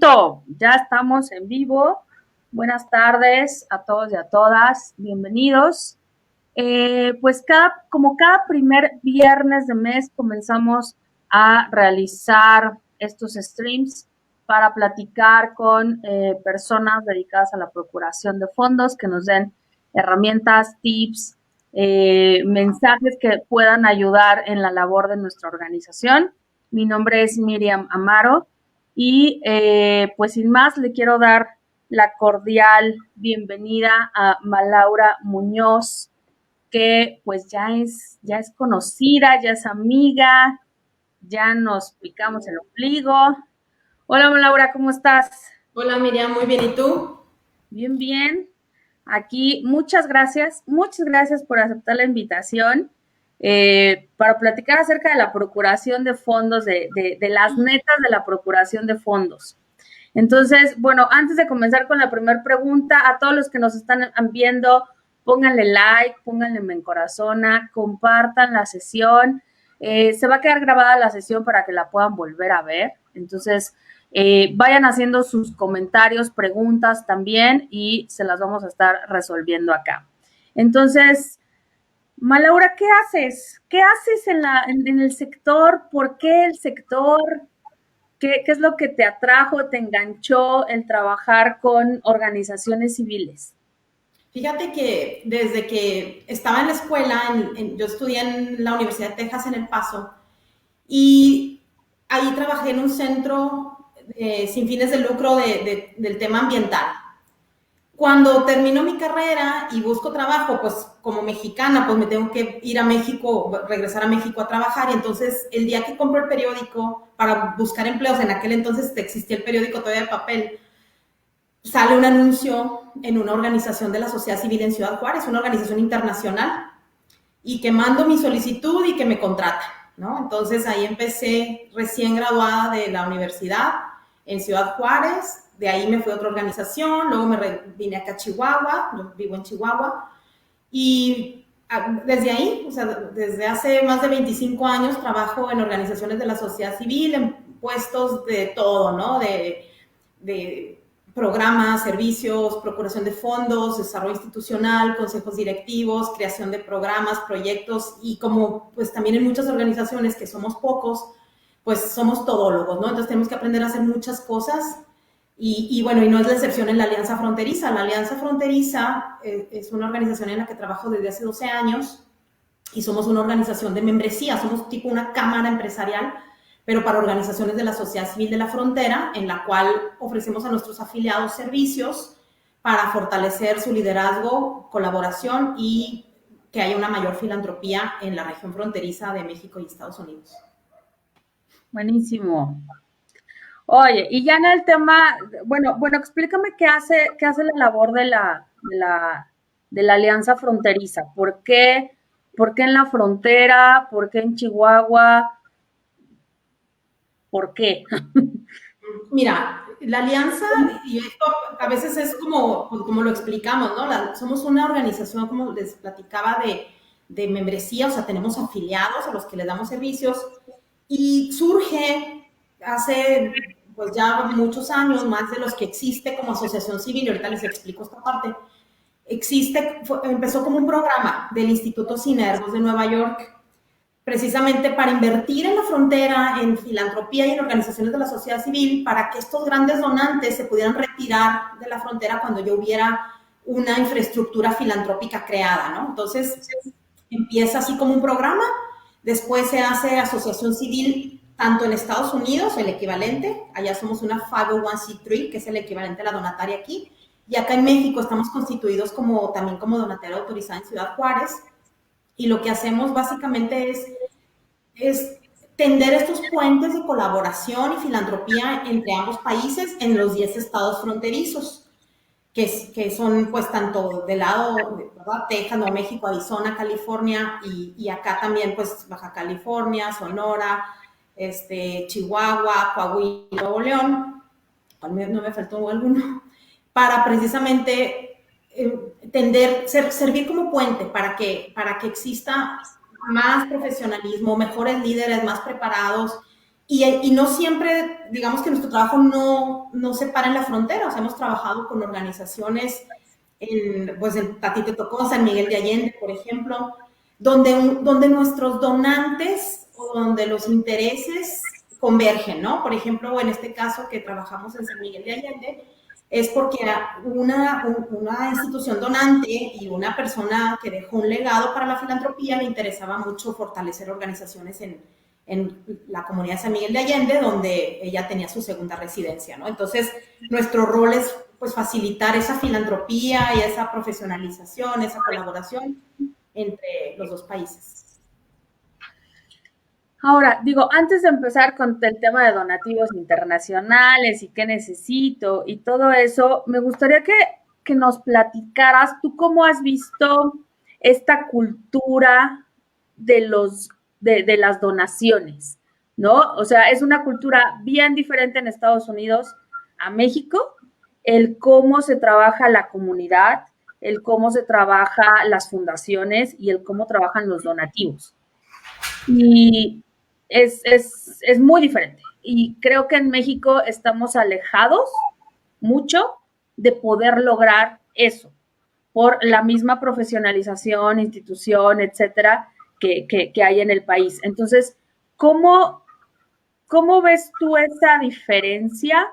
Listo, ya estamos en vivo. Buenas tardes a todos y a todas, bienvenidos. Pues como cada primer viernes de mes comenzamos a realizar estos streams para platicar con personas dedicadas a la procuración de fondos que nos den herramientas, tips, mensajes que puedan ayudar en la labor de nuestra organización. Mi nombre es Miriam Amaro y pues sin más le quiero dar la cordial bienvenida a Malaura Muñoz, que pues ya es conocida, ya es amiga, ya nos picamos el ombligo. Hola Laura, ¿cómo estás? Hola Miriam, muy bien, ¿y tú? Bien, bien. Aquí, muchas gracias por aceptar la invitación para platicar acerca de la procuración de fondos, de las netas de la procuración de fondos. Entonces, bueno, antes de comenzar con la primera pregunta, a todos los que nos están viendo, pónganle like, pónganle me encorazona, compartan la sesión. Se va a quedar grabada la sesión para que la puedan volver a ver. Entonces, vayan haciendo sus comentarios, preguntas también y se las vamos a estar resolviendo acá. Entonces, Malaura, ¿qué haces? ¿Qué haces en el sector? ¿Por qué el sector? ¿Qué es lo que te atrajo, te enganchó el trabajar con organizaciones civiles? Fíjate que desde que estaba en la escuela, yo estudié en la Universidad de Texas en El Paso y ahí trabajé en un centro sin fines de lucro del tema ambiental. Cuando termino mi carrera y busco trabajo, pues como mexicana, pues me tengo que ir a México, regresar a México a trabajar. Y entonces el día que compro el periódico para buscar empleos, en aquel entonces existía el periódico todavía de papel, sale un anuncio en una organización de la sociedad civil en Ciudad Juárez, una organización internacional, y que mando mi solicitud y que me contrata, ¿no? Entonces ahí empecé recién graduada de la universidad en Ciudad Juárez, de ahí me fui a otra organización, luego vine acá a Chihuahua, yo vivo en Chihuahua, y desde ahí, o sea, desde hace más de 25 años trabajo en organizaciones de la sociedad civil, en puestos de todo, ¿no? De programas, servicios, procuración de fondos, desarrollo institucional, consejos directivos, creación de programas, proyectos y como pues también en muchas organizaciones que somos pocos, pues somos todólogos, ¿no? Entonces tenemos que aprender a hacer muchas cosas y bueno, y no es la excepción en la Alianza Fronteriza. La Alianza Fronteriza es una organización en la que trabajo desde hace 12 años y somos una organización de membresía, somos tipo una cámara empresarial, pero para organizaciones de la sociedad civil de la frontera, en la cual ofrecemos a nuestros afiliados servicios para fortalecer su liderazgo, colaboración y que haya una mayor filantropía en la región fronteriza de México y Estados Unidos. Buenísimo. Oye, y ya en el tema, bueno, explícame qué hace la labor de la Alianza Fronteriza. Por qué en la frontera? ¿Por qué en Chihuahua? ¿Por qué? Mira, la alianza, y esto a veces es como, pues, como lo explicamos, ¿no? Somos una organización, como les platicaba, de membresía, o sea, tenemos afiliados a los que les damos servicios, y surge hace pues ya muchos años, más de los que existe como asociación civil, y ahorita les explico esta parte, empezó como un programa del Instituto Sinergos de Nueva York, precisamente para invertir en la frontera, en filantropía y en organizaciones de la sociedad civil, para que estos grandes donantes se pudieran retirar de la frontera cuando ya hubiera una infraestructura filantrópica creada, ¿no? Entonces, empieza así como un programa, después se hace asociación civil tanto en Estados Unidos, el equivalente, allá somos una 501c3, que es el equivalente a la donataria aquí, y acá en México estamos constituidos también como donataria autorizada en Ciudad Juárez, y lo que hacemos básicamente es tender estos puentes de colaboración y filantropía entre ambos países en los 10 estados fronterizos, que son pues tanto del lado de Texas, Nuevo México, Arizona, California y acá también pues Baja California, Sonora, Chihuahua, Coahuila, Nuevo León, no me faltó alguno, para precisamente servir como puente para que exista más profesionalismo, mejores líderes, más preparados y no siempre, digamos que nuestro trabajo no se para en la frontera, o sea, hemos trabajado con organizaciones pues a ti te tocó San Miguel de Allende, por ejemplo, donde nuestros donantes o donde los intereses convergen, ¿no? Por ejemplo, en este caso que trabajamos en San Miguel de Allende, es porque una institución donante y una persona que dejó un legado para la filantropía le interesaba mucho fortalecer organizaciones en la comunidad de San Miguel de Allende, donde ella tenía su segunda residencia, ¿no? Entonces, nuestro rol es pues facilitar esa filantropía y esa profesionalización, esa colaboración entre los dos países. Ahora, digo, antes de empezar con el tema de donativos internacionales y qué necesito y todo eso, me gustaría que nos platicaras tú cómo has visto esta cultura de las donaciones, ¿no? O sea, es una cultura bien diferente en Estados Unidos a México, el cómo se trabaja la comunidad, el cómo se trabaja las fundaciones y el cómo trabajan los donativos. Y es muy diferente. Y creo que en México estamos alejados mucho de poder lograr eso por la misma profesionalización, institución, etcétera, que hay en el país. Entonces, ¿cómo ves tú esa diferencia,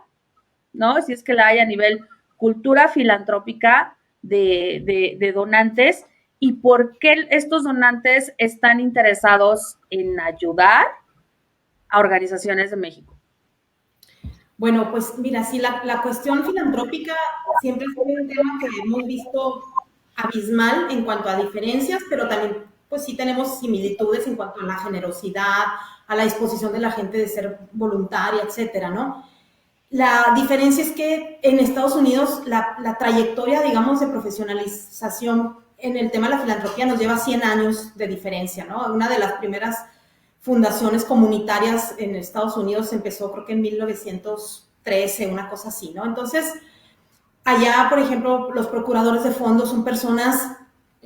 ¿no? Si es que la hay a nivel cultura filantrópica de donantes y por qué estos donantes están interesados en ayudar a organizaciones de México. Bueno, pues mira, sí, la cuestión filantrópica siempre fue un tema que hemos visto abismal en cuanto a diferencias, pero también pues sí tenemos similitudes en cuanto a la generosidad, a la disposición de la gente de ser voluntaria, etcétera, ¿no? La diferencia es que en Estados Unidos la trayectoria, digamos, de profesionalización en el tema de la filantropía nos lleva 100 años de diferencia, ¿no? Una de las primeras fundaciones comunitarias en Estados Unidos empezó creo que en 1913, una cosa así, ¿no? Entonces, allá, por ejemplo, los procuradores de fondos son personas,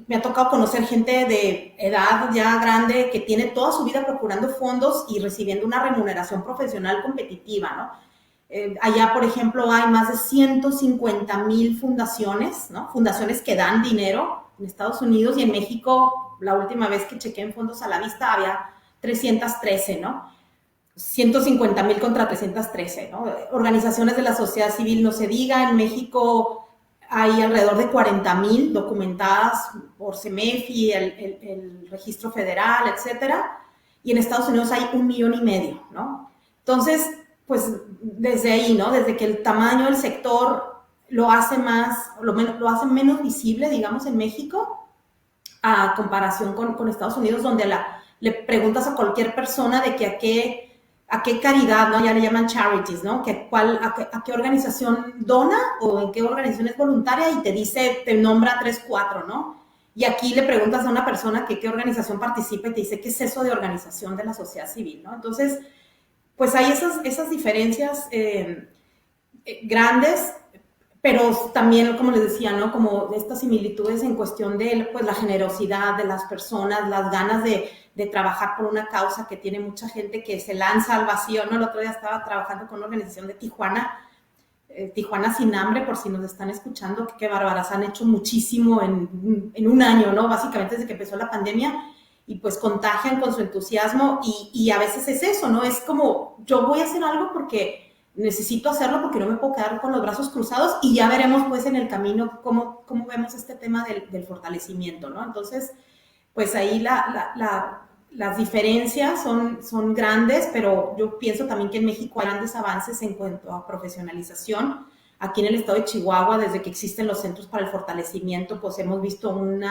me ha tocado conocer gente de edad ya grande que tiene toda su vida procurando fondos y recibiendo una remuneración profesional competitiva, ¿no? Allá, por ejemplo, hay más de 150,000 fundaciones, ¿no? Fundaciones que dan dinero en Estados Unidos y en México, la última vez que chequé en Fondos a la Vista, había 313, ¿no? 150,000 contra 313, ¿no? Organizaciones de la sociedad civil, no se diga, en México hay alrededor de 40,000 documentadas por CEMEFI, el Registro Federal, etcétera, y en Estados Unidos hay 1,5 millones, ¿no? Entonces, pues desde ahí, ¿no? Desde que el tamaño del sector lo hace lo hace menos visible, digamos, en México, a comparación con Estados Unidos, donde le preguntas a cualquier persona de que a qué caridad, ¿no? Ya le llaman charities, ¿no? A qué organización dona o en qué organización es voluntaria y te nombra 3, 4, ¿no? Y aquí le preguntas a una persona que qué organización participa y te dice qué es eso de organización de la sociedad civil, ¿no? Entonces, pues hay esas diferencias grandes, pero también, como les decía, ¿no? Como estas similitudes en cuestión de pues, la generosidad de las personas, las ganas de trabajar por una causa que tiene mucha gente que se lanza al vacío, ¿no? El otro día estaba trabajando con una organización de Tijuana, Tijuana Sin Hambre, por si nos están escuchando, que qué bárbaras, han hecho muchísimo en un año, ¿no? Básicamente desde que empezó la pandemia, y pues contagian con su entusiasmo y a veces es eso, ¿no? Es como, yo voy a hacer algo porque necesito hacerlo porque no me puedo quedar con los brazos cruzados y ya veremos pues en el camino cómo vemos este tema del fortalecimiento, ¿no? Entonces, pues ahí las diferencias son grandes, pero yo pienso también que en México hay grandes avances en cuanto a profesionalización. Aquí en el estado de Chihuahua, desde que existen los centros para el fortalecimiento, pues hemos visto un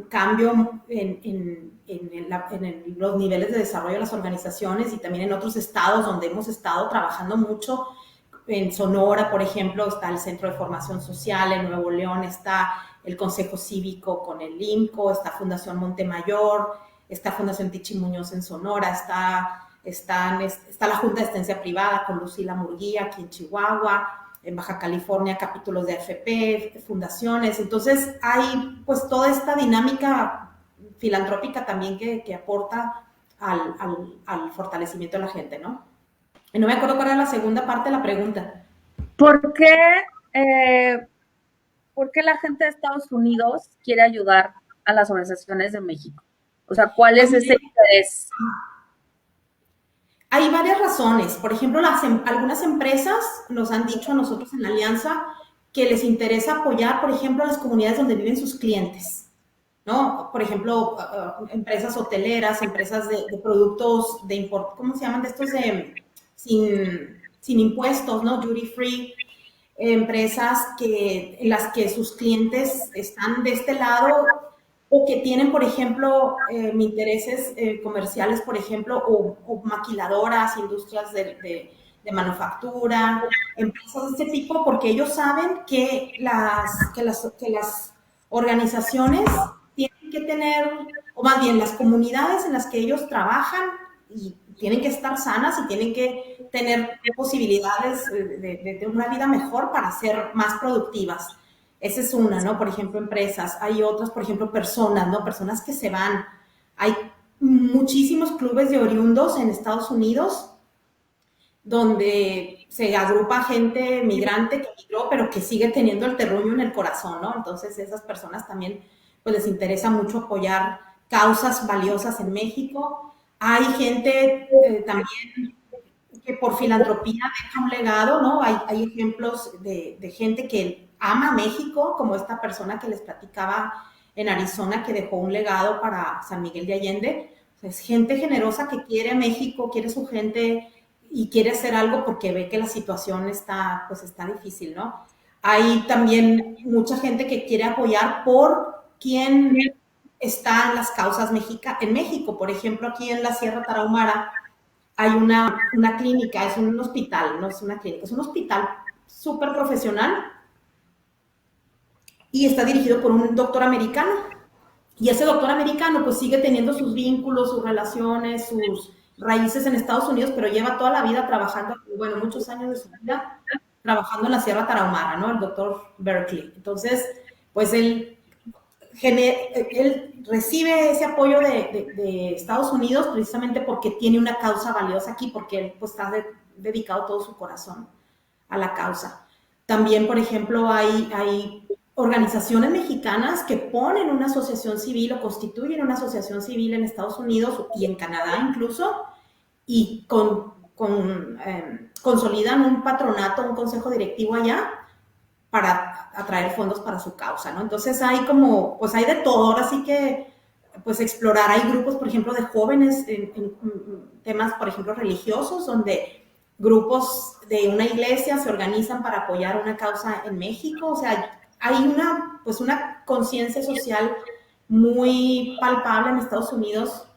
cambio en los niveles de desarrollo de las organizaciones y también en otros estados donde hemos estado trabajando mucho. En Sonora, por ejemplo, está el Centro de Formación Social, en Nuevo León está el Consejo Cívico con el IMCO, está Fundación Montemayor, está Fundación Tichi Muñoz en Sonora, está la Junta de Asistencia Privada con Lucila Murguía aquí en Chihuahua, en Baja California, capítulos de AFP, fundaciones. Entonces hay pues toda esta dinámica filantrópica también que aporta al fortalecimiento de la gente, ¿no? Y no me acuerdo cuál era la segunda parte de la pregunta. ¿Por qué, ¿por qué la gente de Estados Unidos quiere ayudar a las organizaciones de México? O sea, ¿cuál Pues es ese interés? hay varias razones. Por ejemplo, algunas empresas nos han dicho a nosotros en la alianza que les interesa apoyar, por ejemplo, a las comunidades donde viven sus clientes, ¿no? Por ejemplo, empresas hoteleras, empresas de productos de import, ¿cómo se llaman? De estos sin impuestos, ¿no? Duty free, empresas en las que sus clientes están de este lado o que tienen, por ejemplo, intereses comerciales, por ejemplo, o maquiladoras, industrias de manufactura, empresas de este tipo, porque ellos saben que las organizaciones tienen que tener, o más bien las comunidades en las que ellos trabajan y tienen que estar sanas y tienen que tener posibilidades de una vida mejor para ser más productivas. Esa es una, ¿no? Por ejemplo, empresas. Hay otras, por ejemplo, personas, ¿no? Personas que se van. Hay muchísimos clubes de oriundos en Estados Unidos donde se agrupa gente migrante que migró, pero que sigue teniendo el terruño en el corazón, ¿no? Entonces, esas personas también, pues les interesa mucho apoyar causas valiosas en México. Hay gente también que por filantropía deja un legado, ¿no? Hay ejemplos de gente que ama México, como esta persona que les platicaba en Arizona, que dejó un legado para San Miguel de Allende. Es gente generosa que quiere a México, quiere su gente y quiere hacer algo porque ve que la situación está, pues está difícil, ¿no? Hay también mucha gente que quiere apoyar por quien está en las causas en México. Por ejemplo, aquí en la Sierra Tarahumara hay una clínica, es un hospital, no es una clínica, es un hospital súper profesional y está dirigido por un doctor americano. Y ese doctor americano pues sigue teniendo sus vínculos, sus relaciones, sus raíces en Estados Unidos, pero lleva toda la vida trabajando, bueno, muchos años de su vida trabajando en la Sierra Tarahumara, ¿no? El doctor Berkeley. Entonces, pues él recibe ese apoyo de Estados Unidos precisamente porque tiene una causa valiosa aquí, porque él pues, está dedicado todo su corazón a la causa. También, por ejemplo, hay organizaciones mexicanas que ponen una asociación civil o constituyen una asociación civil en Estados Unidos y en Canadá incluso, y consolidan un patronato, un consejo directivo allá para atraer fondos para su causa, ¿no? Entonces hay como, pues hay de todo, ahora sí que, pues explorar, hay grupos, por ejemplo, de jóvenes en temas, por ejemplo, religiosos, donde grupos de una iglesia se organizan para apoyar una causa en México, o sea, hay una conciencia social muy palpable en Estados Unidos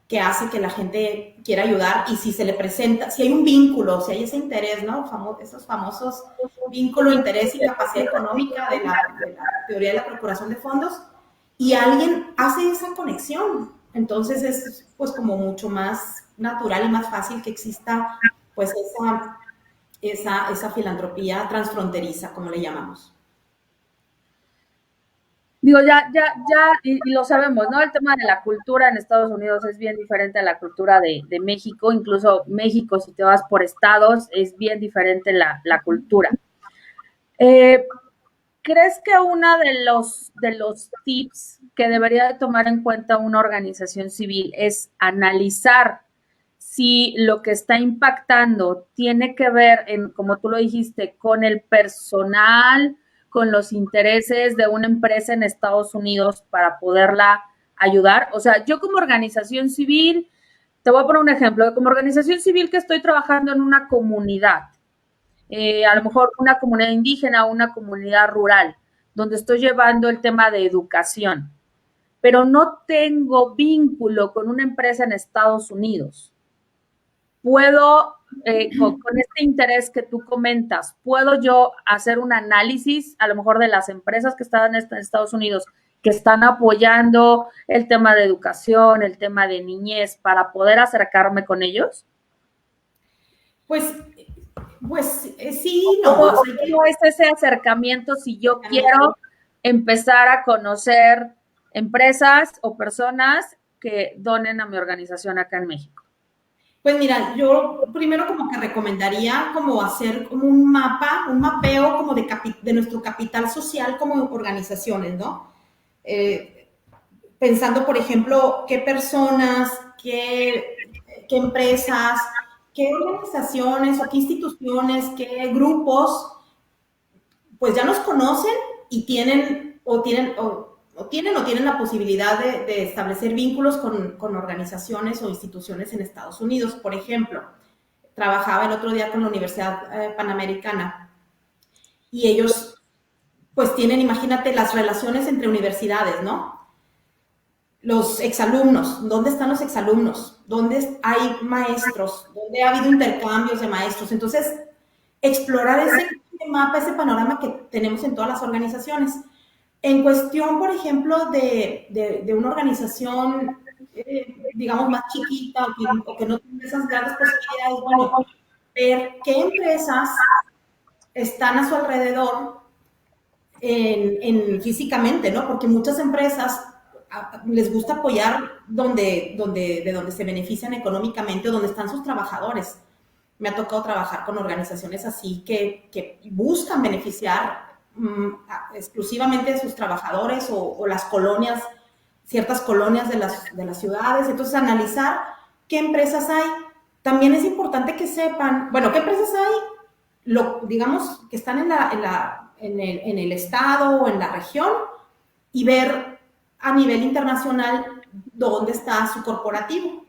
que hace que la gente quiera ayudar y si se le presenta, si hay un vínculo, si hay ese interés, ¿no? Esos famosos vínculo, interés y capacidad económica de la teoría de la procuración de fondos y alguien hace esa conexión. Entonces es pues como mucho más natural y más fácil que exista pues esa filantropía transfronteriza, como le llamamos. Digo, y lo sabemos, ¿no? El tema de la cultura en Estados Unidos es bien diferente a la cultura de México, incluso México, si te vas por estados, es bien diferente la cultura. ¿Crees que uno de los tips que debería de tomar en cuenta una organización civil es analizar si lo que está impactando tiene que ver, como tú lo dijiste, con el personal, con los intereses de una empresa en Estados Unidos para poderla ayudar? O sea, yo como organización civil, te voy a poner un ejemplo, como organización civil que estoy trabajando en una comunidad, a lo mejor una comunidad indígena o una comunidad rural, donde estoy llevando el tema de educación, pero no tengo vínculo con una empresa en Estados Unidos. Puedo, con este interés que tú comentas, puedo yo hacer un análisis a lo mejor de las empresas que están en Estados Unidos, que están apoyando el tema de educación, el tema de niñez, para poder acercarme con ellos. Pues sí, no. ¿Cómo es ese acercamiento si yo quiero empezar a conocer empresas o personas que donen a mi organización acá en México? Pues mira, yo primero como que recomendaría como hacer como un mapa, un mapeo como de nuestro capital social como organizaciones, ¿no? Eh, Pensando, por ejemplo, qué personas, qué empresas, qué organizaciones o qué instituciones, qué grupos, pues ya nos conocen y tienen la posibilidad de establecer vínculos con organizaciones o instituciones en Estados Unidos. Por ejemplo, trabajaba el otro día con la Universidad Panamericana y ellos pues tienen, imagínate, las relaciones entre universidades, ¿no? Los exalumnos, ¿dónde están los exalumnos? ¿Dónde hay maestros? ¿Dónde ha habido intercambios de maestros? Entonces, explorar ese mapa, ese panorama que tenemos en todas las organizaciones. En cuestión, por ejemplo, de una organización, digamos, más chiquita o que no tiene esas grandes posibilidades, bueno, ver qué empresas están a su alrededor físicamente, ¿no? Porque muchas empresas les gusta apoyar de donde se benefician económicamente o donde están sus trabajadores. Me ha tocado trabajar con organizaciones así que buscan beneficiar exclusivamente de sus trabajadores o las colonias, ciertas colonias de las ciudades. Entonces, analizar qué empresas hay. También es importante que sepan, bueno, qué empresas hay, digamos, que están en el estado o en la región y ver a nivel internacional dónde está su corporativo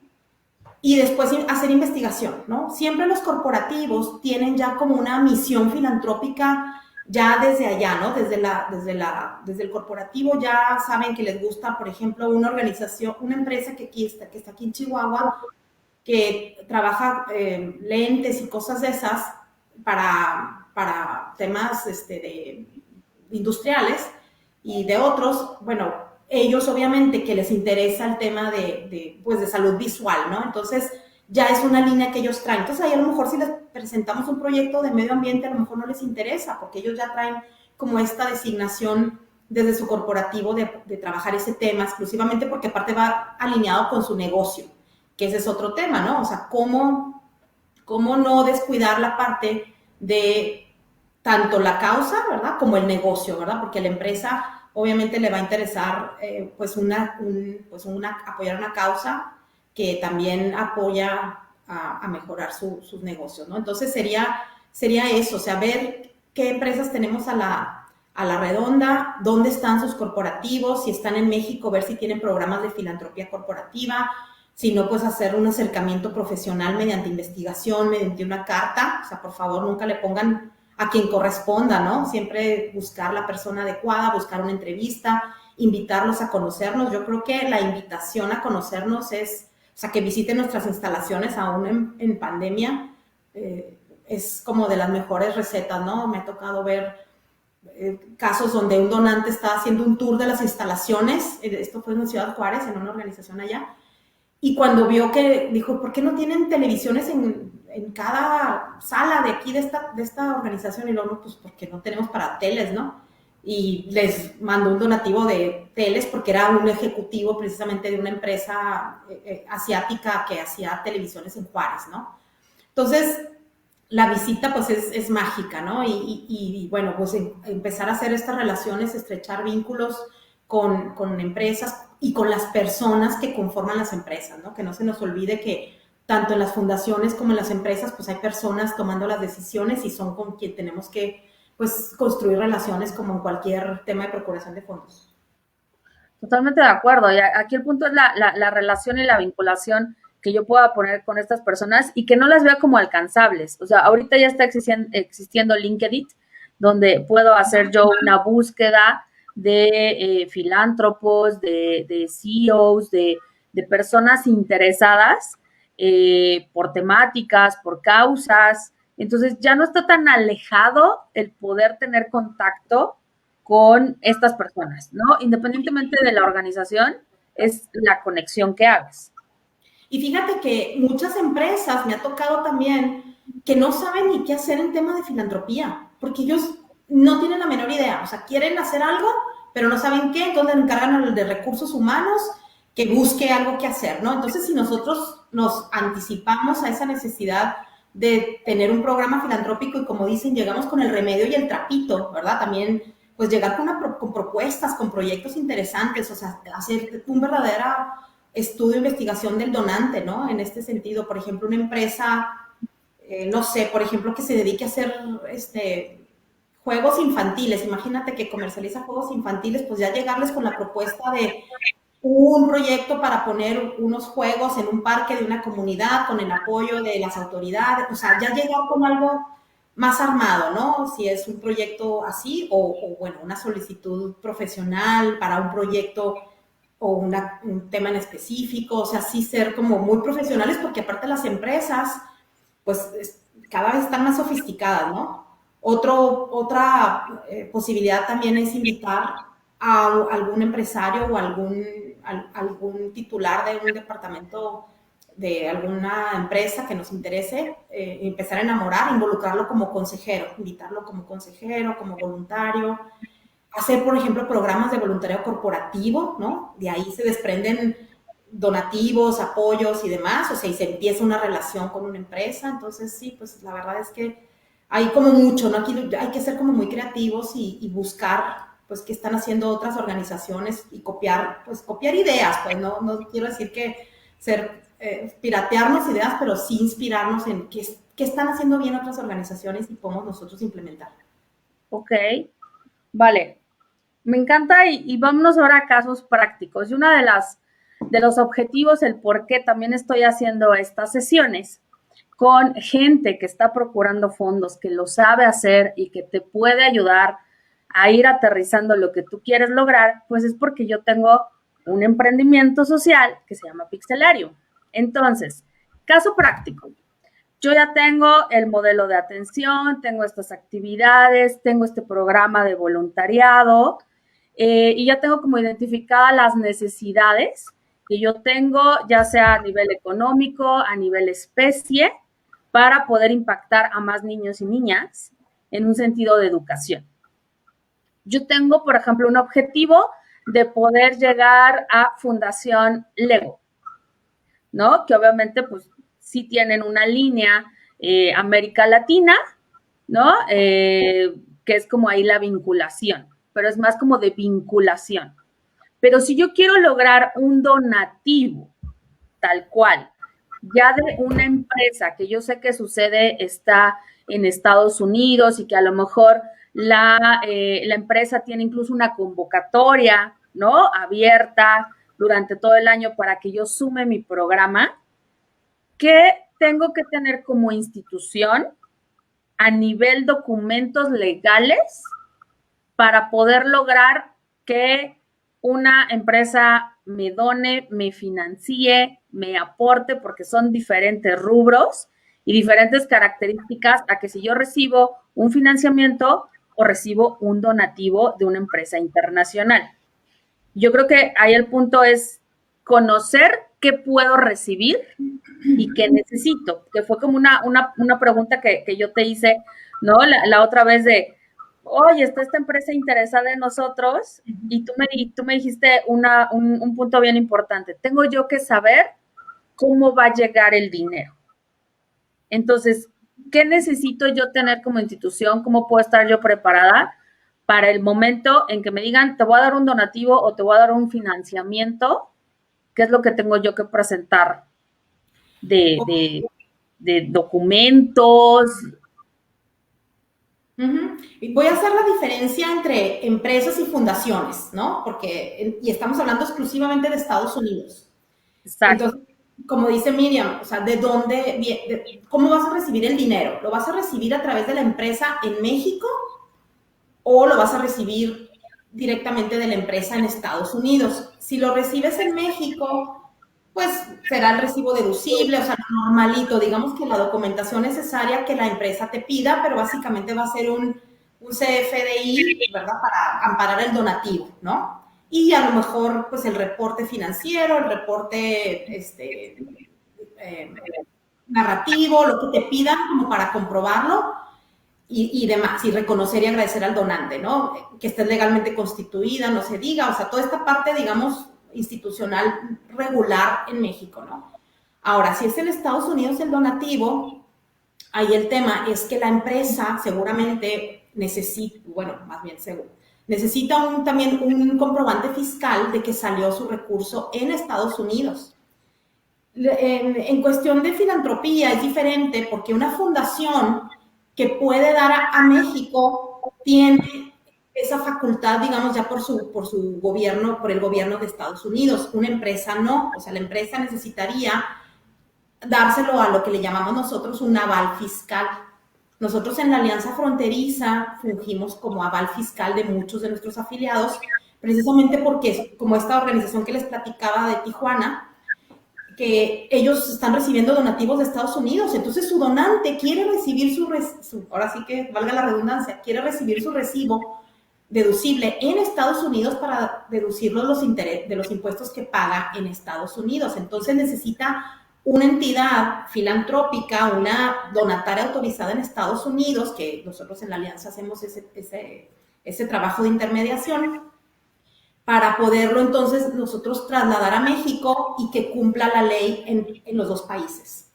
y después hacer investigación, ¿no? Siempre los corporativos tienen ya como una misión filantrópica ya desde allá, ¿no? Desde el corporativo ya saben que les gusta, por ejemplo, una organización, una empresa que está aquí en Chihuahua, que trabaja lentes y cosas de esas para temas industriales y de otros, bueno, ellos obviamente que les interesa el tema pues de salud visual, ¿no? Entonces ya es una línea que ellos traen. Entonces ahí a lo mejor si les presentamos un proyecto de medio ambiente, a lo mejor no les interesa, porque ellos ya traen como esta designación desde su corporativo de trabajar ese tema exclusivamente, porque aparte va alineado con su negocio, que ese es otro tema, ¿no? O sea, cómo no descuidar la parte de tanto la causa, ¿verdad? Como el negocio, ¿verdad? Porque a la empresa obviamente le va a interesar pues apoyar una causa que también apoya a mejorar sus negocios, ¿no? Entonces sería eso, o sea, ver qué empresas tenemos a la redonda, dónde están sus corporativos, si están en México, ver si tienen programas de filantropía corporativa, si no, pues hacer un acercamiento profesional mediante investigación, mediante una carta, o sea, por favor, nunca le pongan a quien corresponda, ¿no? Siempre buscar la persona adecuada, buscar una entrevista, invitarlos a conocernos. Yo creo que la invitación a conocernos es, o sea, que visiten nuestras instalaciones aún en pandemia, es como de las mejores recetas, ¿no? Me ha tocado ver casos donde un donante está haciendo un tour de las instalaciones, esto fue en Ciudad Juárez, en una organización allá, y cuando vio que dijo, ¿por qué no tienen televisiones en cada sala de aquí de esta organización? Y luego, pues porque no tenemos para teles, ¿no? Y les mandó un donativo de teles porque era un ejecutivo precisamente de una empresa asiática que hacía televisiones en Juárez, ¿no? Entonces, la visita pues es mágica, ¿no? Y bueno, pues empezar a hacer estas relaciones, estrechar vínculos con empresas y con las personas que conforman las empresas, ¿no? Que no se nos olvide que tanto en las fundaciones como en las empresas, pues hay personas tomando las decisiones y son con quien tenemos que, pues, construir relaciones como en cualquier tema de procuración de fondos. Totalmente de acuerdo. Y aquí el punto es la relación y la vinculación que yo pueda poner con estas personas y que no las vea como alcanzables. O sea, ahorita ya está existiendo LinkedIn, donde puedo hacer yo una búsqueda de filántropos, de CEOs, de personas interesadas por temáticas, por causas. Entonces ya no está tan alejado el poder tener contacto con estas personas, ¿no? Independientemente de la organización, es la conexión que hagas. Y fíjate que muchas empresas, me ha tocado también, que no saben ni qué hacer en tema de filantropía, porque ellos no tienen la menor idea, o sea, quieren hacer algo, pero no saben qué, entonces encargan de recursos humanos que busque algo que hacer, ¿no? Entonces, si nosotros nos anticipamos a esa necesidad de tener un programa filantrópico y, como dicen, llegamos con el remedio y el trapito, ¿verdad? También, pues llegar con propuestas, con proyectos interesantes, o sea, hacer un verdadero estudio, investigación del donante, ¿no? En este sentido, por ejemplo, una empresa, no sé, por ejemplo, que se dedique a hacer juegos infantiles. Imagínate que comercializa juegos infantiles, pues ya llegarles con la propuesta de un proyecto para poner unos juegos en un parque de una comunidad con el apoyo de las autoridades, o sea, ya llegar con algo más armado, ¿no? Si es un proyecto así o bueno, una solicitud profesional para un proyecto o un tema en específico, o sea, sí ser como muy profesionales, porque aparte las empresas, pues cada vez están más sofisticadas, ¿no? Otra posibilidad también es invitar a algún empresario o algún titular de un departamento de alguna empresa que nos interese, empezar a enamorar, involucrarlo como consejero, invitarlo como consejero, como voluntario, hacer, por ejemplo, programas de voluntariado corporativo, ¿no? De ahí se desprenden donativos, apoyos y demás, o sea, y se empieza una relación con una empresa. Entonces, sí, pues la verdad es que hay como mucho, ¿no? Aquí hay que ser como muy creativos y buscar, pues, qué están haciendo otras organizaciones y copiar, pues, copiar ideas, pues, no quiero decir que piratearnos ideas, pero sí inspirarnos en qué están haciendo bien otras organizaciones y podemos nosotros implementar. Ok, vale. Me encanta y vámonos ahora a casos prácticos. Y una de los objetivos, el por qué también estoy haciendo estas sesiones con gente que está procurando fondos, que lo sabe hacer y que te puede ayudar a ir aterrizando lo que tú quieres lograr, pues es porque yo tengo un emprendimiento social que se llama Pixelario. Entonces, caso práctico. Yo ya tengo el modelo de atención, tengo estas actividades, tengo este programa de voluntariado y ya tengo como identificadas las necesidades que yo tengo, ya sea a nivel económico, a nivel especie, para poder impactar a más niños y niñas en un sentido de educación. Yo tengo, por ejemplo, un objetivo de poder llegar a Fundación Lego, ¿no? Que obviamente, pues, sí tienen una línea América Latina, ¿no? Que es como ahí la vinculación, pero es más como de vinculación. Pero si yo quiero lograr un donativo, tal cual, ya de una empresa que yo sé que su sede está en Estados Unidos y que a lo mejor la empresa tiene incluso una convocatoria, ¿no? Abierta durante todo el año para que yo sume mi programa, ¿qué tengo que tener como institución a nivel documentos legales para poder lograr que una empresa me done, me financie, me aporte, porque son diferentes rubros y diferentes características a que si yo recibo un financiamiento o recibo un donativo de una empresa internacional? Yo creo que ahí el punto es conocer qué puedo recibir y qué necesito, que fue como una pregunta que yo te hice, ¿no? La otra vez de, oye, está esta empresa interesada en nosotros y tú me dijiste un punto bien importante. Tengo yo que saber cómo va a llegar el dinero. Entonces, ¿qué necesito yo tener como institución? ¿Cómo puedo estar yo preparada para el momento en que me digan, te voy a dar un donativo o te voy a dar un financiamiento? ¿Qué es lo que tengo yo que presentar de documentos? Y voy a hacer la diferencia entre empresas y fundaciones, ¿no? Porque, y estamos hablando exclusivamente de Estados Unidos. Exacto. Entonces, como dice Miriam, o sea, ¿cómo vas a recibir el dinero? ¿Lo vas a recibir a través de la empresa en México o lo vas a recibir directamente de la empresa en Estados Unidos? Si lo recibes en México, pues será el recibo deducible, o sea, normalito, digamos que la documentación necesaria que la empresa te pida, pero básicamente va a ser un CFDI, ¿verdad? Para amparar el donativo, ¿no? Y a lo mejor, pues el reporte financiero, el reporte narrativo, lo que te pidan como para comprobarlo y demás, y reconocer y agradecer al donante, ¿no? Que esté legalmente constituida, no se diga, o sea, toda esta parte, digamos, institucional regular en México, ¿no? Ahora, si es en Estados Unidos el donativo, ahí el tema es que la empresa seguramente necesita, bueno, más bien seguro, necesita también un comprobante fiscal de que salió su recurso en Estados Unidos. En cuestión de filantropía es diferente porque una fundación que puede dar a México tiene esa facultad, digamos, ya por su gobierno, por el gobierno de Estados Unidos. Una empresa no, o sea, la empresa necesitaría dárselo a lo que le llamamos nosotros un aval fiscal. Nosotros en la Alianza Fronteriza fungimos como aval fiscal de muchos de nuestros afiliados, precisamente porque como esta organización que les platicaba de Tijuana, que ellos están recibiendo donativos de Estados Unidos, entonces su donante quiere recibir ahora sí que valga la redundancia, quiere recibir su recibo deducible en Estados Unidos para deducirlo de los impuestos que paga en Estados Unidos. Entonces necesita una entidad filantrópica, una donataria autorizada en Estados Unidos, que nosotros en la Alianza hacemos ese trabajo de intermediación, para poderlo entonces nosotros trasladar a México y que cumpla la ley en los dos países.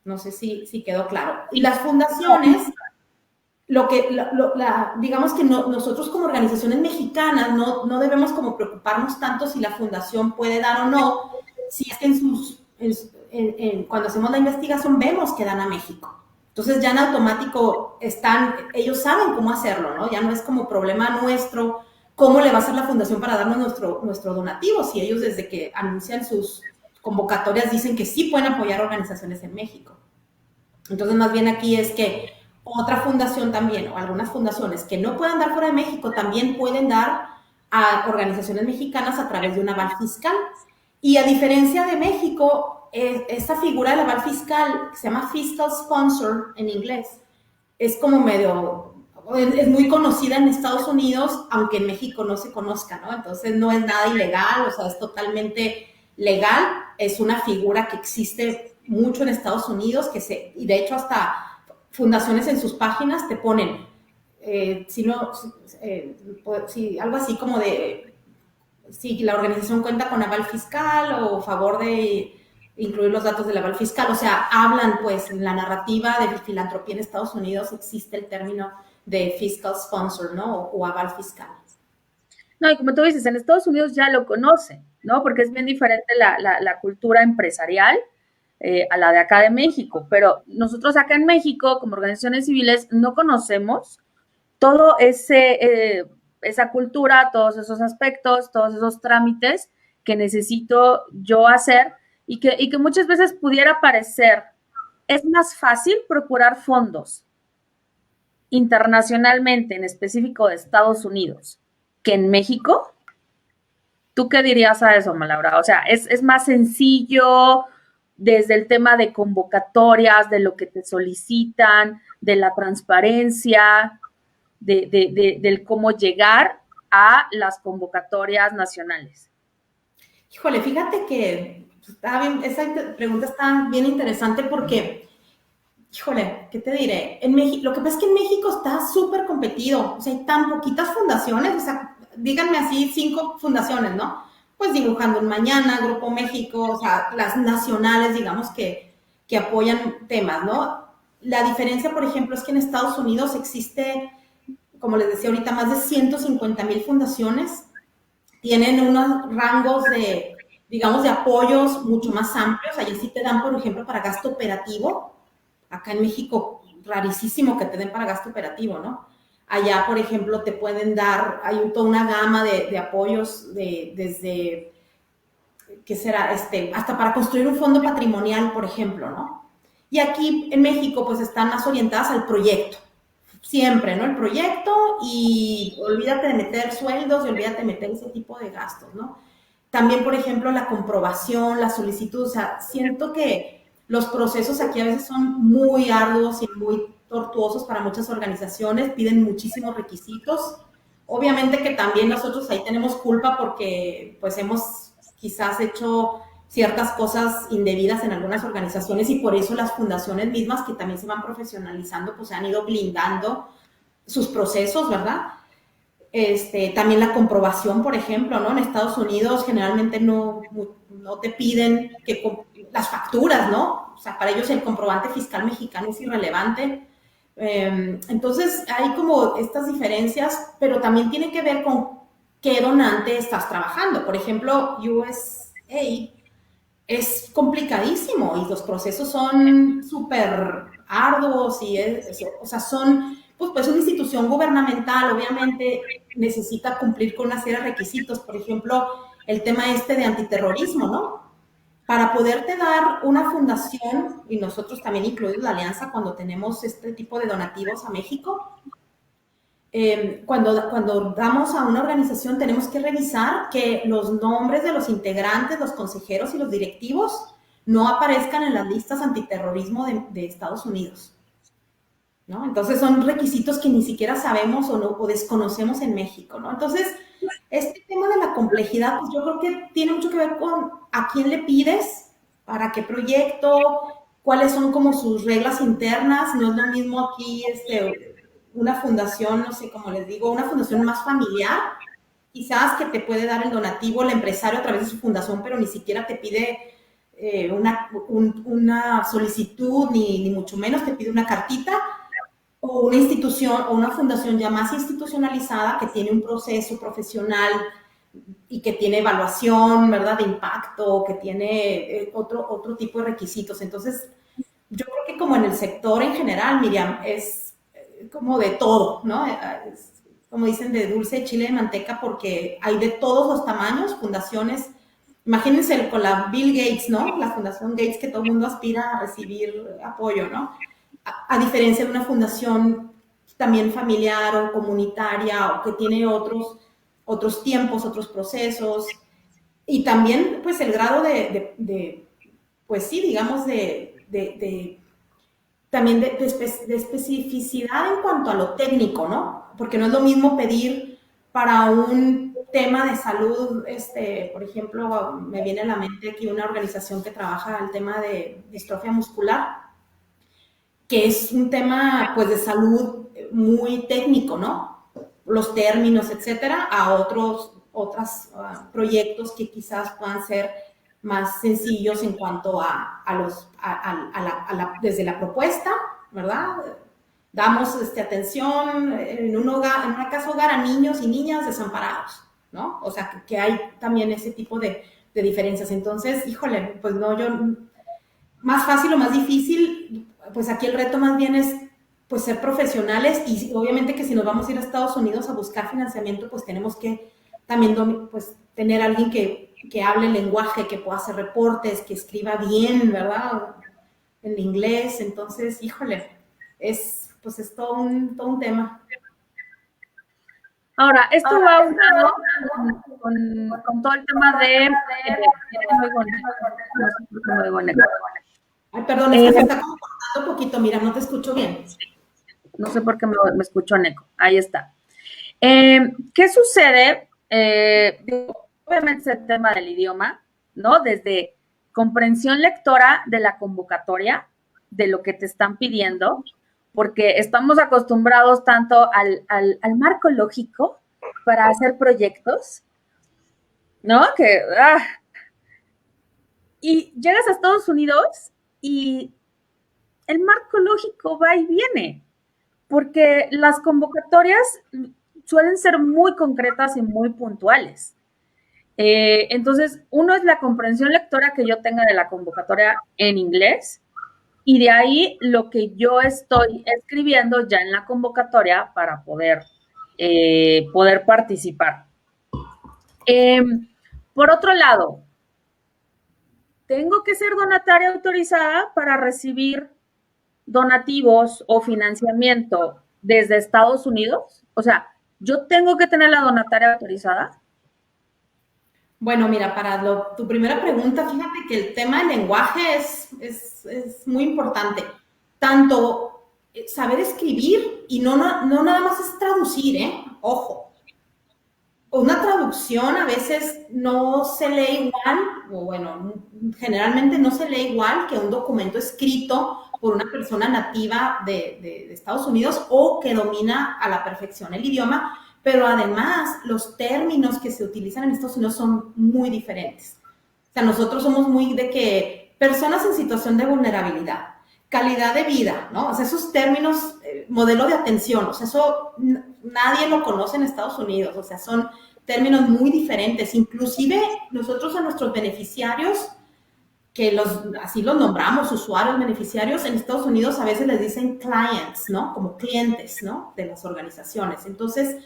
No sé si quedó claro. Y las fundaciones, digamos que nosotros como organizaciones mexicanas no debemos como preocuparnos tanto si la fundación puede dar o no, si es que cuando hacemos la investigación vemos que dan a México. Entonces ya en automático ellos saben cómo hacerlo, ¿no? Ya no es como problema nuestro cómo le va a hacer la fundación para darnos nuestro donativo, si ellos desde que anuncian sus convocatorias dicen que sí pueden apoyar organizaciones en México. Entonces, más bien aquí es que otra fundación también, o algunas fundaciones que no puedan dar fuera de México, también pueden dar a organizaciones mexicanas a través de un aval fiscal. Y a diferencia de México, esta figura del aval fiscal, que se llama fiscal sponsor en inglés, es como es muy conocida en Estados Unidos, aunque en México no se conozca, ¿no? Entonces no es nada ilegal, o sea, es totalmente legal, es una figura que existe mucho en Estados Unidos, y de hecho hasta fundaciones en sus páginas te ponen, algo así como de, si la organización cuenta con aval fiscal o favor de incluir los datos del aval fiscal, o sea, hablan pues en la narrativa de filantropía en Estados Unidos existe el término de fiscal sponsor, ¿no? O aval fiscal. No, y como tú dices, en Estados Unidos ya lo conocen, ¿no? Porque es bien diferente la cultura empresarial a la de acá de México, pero nosotros acá en México, como organizaciones civiles, no conocemos todo esa cultura, todos esos aspectos, todos esos trámites que necesito yo hacer y que muchas veces pudiera parecer, es más fácil procurar fondos internacionalmente, en específico de Estados Unidos, que en México. ¿Tú qué dirías a eso, Malaura? O sea, es más sencillo desde el tema de convocatorias, de lo que te solicitan, de la transparencia, del cómo llegar a las convocatorias nacionales. Híjole, fíjate que esa pregunta está bien interesante porque, híjole, ¿qué te diré? Lo que pasa es que en México está súper competido, o sea, hay tan poquitas fundaciones, o sea, díganme así, 5 fundaciones, ¿no? Pues Dibujando un Mañana, Grupo México, o sea, las nacionales, digamos, que apoyan temas, ¿no? La diferencia, por ejemplo, es que en Estados Unidos existe, como les decía ahorita, más de 150,000 fundaciones, tienen unos rangos digamos, de apoyos mucho más amplios. Allí sí te dan, por ejemplo, para gasto operativo. Acá en México, rarísimo que te den para gasto operativo, ¿no? Allá, por ejemplo, te pueden dar, hay toda una gama de apoyos desde, ¿qué será? Hasta para construir un fondo patrimonial, por ejemplo, ¿no? Y aquí en México, pues están más orientadas al proyecto. Siempre, ¿no? El proyecto y olvídate de meter sueldos y olvídate de meter ese tipo de gastos, ¿no? También, por ejemplo, la comprobación, la solicitud, o sea, siento que los procesos aquí a veces son muy arduos y muy tortuosos para muchas organizaciones, piden muchísimos requisitos. Obviamente que también nosotros ahí tenemos culpa porque pues hemos quizás hecho ciertas cosas indebidas en algunas organizaciones y por eso las fundaciones mismas que también se van profesionalizando pues se han ido blindando sus procesos, ¿verdad? También la comprobación, por ejemplo, ¿no? En Estados Unidos generalmente no te piden las facturas, ¿no? O sea, para ellos el comprobante fiscal mexicano es irrelevante. Entonces, hay como estas diferencias, pero también tiene que ver con qué donante estás trabajando. Por ejemplo, USAID es complicadísimo y los procesos son súper arduos o sea, son, pues una institución gubernamental, obviamente necesita cumplir con una serie de requisitos, por ejemplo, el tema de antiterrorismo, ¿no? Para poderte dar una fundación, y nosotros también incluimos la alianza cuando tenemos este tipo de donativos a México, cuando damos a una organización tenemos que revisar que los nombres de los integrantes, los consejeros y los directivos no aparezcan en las listas antiterrorismo de Estados Unidos, ¿no? Entonces son requisitos que ni siquiera sabemos o desconocemos en México, ¿no? Entonces, este tema de la complejidad, pues yo creo que tiene mucho que ver con a quién le pides, para qué proyecto, cuáles son como sus reglas internas. No es lo mismo aquí una fundación, no sé, como les digo, una fundación más familiar, quizás que te puede dar el donativo el empresario a través de su fundación, pero ni siquiera te pide una solicitud, ni mucho menos te pide una cartita, o una institución o una fundación ya más institucionalizada que tiene un proceso profesional y que tiene evaluación, ¿verdad?, de impacto, que tiene otro tipo de requisitos. Entonces, yo creo que como en el sector en general, Miriam, es como de todo, ¿no? Es, como dicen, de dulce, chile, de manteca, porque hay de todos los tamaños, fundaciones. Imagínense con la Bill Gates, ¿no? La Fundación Gates, que todo el mundo aspira a recibir apoyo, ¿no? A diferencia de una fundación también familiar o comunitaria o que tiene otros tiempos, otros procesos, y también pues el grado pues sí, digamos, también de especificidad en cuanto a lo técnico, ¿no? Porque no es lo mismo pedir para un tema de salud, por ejemplo, me viene a la mente aquí una organización que trabaja el tema de distrofia muscular, que es un tema pues de salud muy técnico, ¿no? Los términos, etcétera, a otros proyectos que quizás puedan ser más sencillos en cuanto desde la propuesta, ¿verdad? Damos atención en una casa hogar a niños y niñas desamparados, ¿no? O sea, que hay también ese tipo de diferencias. Entonces, híjole, pues no, más fácil o más difícil, pues aquí el reto más bien es pues ser profesionales, y obviamente que si nos vamos a ir a Estados Unidos a buscar financiamiento, pues tenemos que también pues tener a alguien que hable el lenguaje, que pueda hacer reportes, que escriba bien, ¿verdad? En inglés. Entonces, híjole, es todo un tema. Ahora, esto va unado con todo el tema de... Ay, perdón, es que se está cortando un poquito, mira, no te escucho bien. No sé por qué me escucho en eco. Ahí está. ¿Qué sucede? Obviamente es el tema del idioma, ¿no? Desde comprensión lectora de la convocatoria, de lo que te están pidiendo, porque estamos acostumbrados tanto al marco lógico para hacer proyectos, ¿no? Y llegas a Estados Unidos y el marco lógico va y viene, porque las convocatorias suelen ser muy concretas y muy puntuales. Entonces, uno es la comprensión lectora que yo tenga de la convocatoria en inglés, y de ahí lo que yo estoy escribiendo ya en la convocatoria para poder participar. Por otro lado, tengo que ser donataria autorizada para recibir donativos o financiamiento desde Estados Unidos. O sea, yo tengo que tener la donataria autorizada. Bueno, mira, para tu primera pregunta, fíjate que el tema del lenguaje es muy importante. Tanto saber escribir, y no nada más es traducir, ¿eh? Ojo. Una traducción a veces no se lee igual, o bueno, generalmente no se lee igual que un documento escrito por una persona nativa de Estados Unidos o que domina a la perfección el idioma, pero además los términos que se utilizan en Estados Unidos son muy diferentes. O sea, nosotros somos muy de que personas en situación de vulnerabilidad, calidad de vida, ¿no? O sea, esos términos, modelo de atención, o sea, eso nadie lo conoce en Estados Unidos, o sea, son términos muy diferentes. Inclusive nosotros a nuestros beneficiarios, que así los nombramos, usuarios, beneficiarios, en Estados Unidos a veces les dicen clients, ¿no? Como clientes, ¿no? De las organizaciones. Entonces,